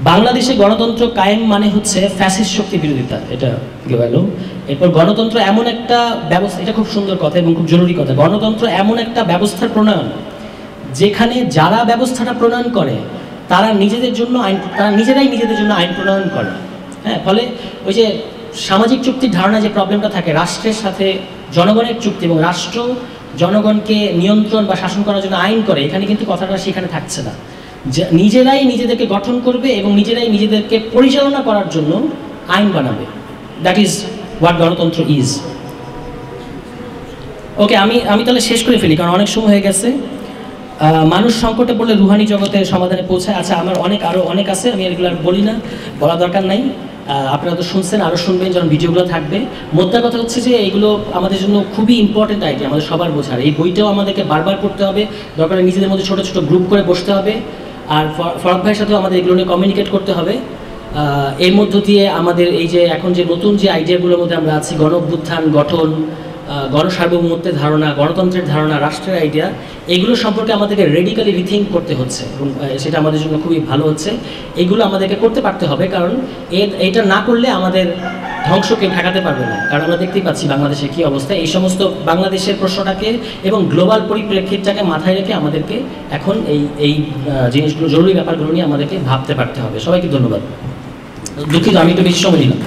বাংলাদেশে গণতন্ত্র কায়েম মানে হচ্ছে ফ্যাসিস্ট শক্তি বিরোধিতা, এটা গেল। এরপর গণতন্ত্র এমন একটা ব্যবস্থা, এটা খুব সুন্দর কথা এবং খুব জরুরি কথা, গণতন্ত্র এমন একটা ব্যবস্থার প্রণয়ন যেখানে যারা ব্যবস্থাটা প্রণয়ন করে তারা নিজেদের জন্য আইন, তারা নিজেরাই নিজেদের জন্য আইন প্রণয়ন করে। হ্যাঁ, ফলে ওই যে সামাজিক চুক্তির ধারণা যে প্রবলেমটা থাকে, রাষ্ট্রের সাথে জনগণের চুক্তি এবং রাষ্ট্র জনগণকে নিয়ন্ত্রণ বা শাসন করার জন্য আইন করে, এখানে কিন্তু কথাটা সেখানে থাকছে না। নিজেরাই নিজেদেরকে গঠন করবে এবং নিজেরাই নিজেদেরকে পরিচালনা করার জন্য আইন বানাবে। দ্যাট ইজ হোয়াট গণতন্ত্র ইজ। ওকে, আমি তাহলে শেষ করে ফেলি, কারণ অনেক সময় হয়ে গেছে। মানুষ সংকটে পড়লে রুহানি জগতে সমাধানে পৌঁছায়। আচ্ছা, আমার আরও অনেক আছে, আমি এগুলো আর বলি না, বলা দরকার নাই। আপনারা তো শুনছেন, আরও শুনবেন যখন ভিডিওগুলো থাকবে। মোদ্দা কথা হচ্ছে যে এগুলো আমাদের জন্য খুবই ইম্পর্টেন্ট আইডিয়া, আমাদের সবার বোঝার। এই বইটাও আমাদেরকে বারবার পড়তে হবে, দরকার নিজেদের মধ্যে ছোটো ছোটো গ্রুপ করে বসতে হবে। আর ফরহাদ ভাইয়ের সাথেও আমাদের এগুলো নিয়ে কমিউনিকেট করতে হবে। এর মধ্য দিয়ে আমাদের এই যে এখন যে নতুন যে আইডিয়াগুলোর মধ্যে আমরা আছি, গণ অভ্যুত্থান, গঠন, গণসার্বভৌমত্বের ধারণা, গণতন্ত্রের ধারণা, রাষ্ট্রের আইডিয়া, এগুলো সম্পর্কে আমাদেরকে রেডিক্যালি রিথিঙ্ক করতে হচ্ছে এবং সেটা আমাদের জন্য খুবই ভালো হচ্ছে। এগুলো আমাদেরকে করতে পারতে হবে, কারণ এটা না করলে আমাদের ধ্বংসকে ঠেকাতে পারবে না। কারণ আমরা দেখতেই পাচ্ছি বাংলাদেশের কী অবস্থা। এই সমস্ত বাংলাদেশের প্রশ্নটাকে এবং গ্লোবাল পরিপ্রেক্ষিতটাকে মাথায় রেখে আমাদেরকে এখন এই জিনিসগুলো, জরুরি ব্যাপারগুলো নিয়ে আমাদেরকে ভাবতে পারতে হবে। সবাইকে ধন্যবাদ। দুঃখিত, আমি একটু বেশি সময় নিলাম।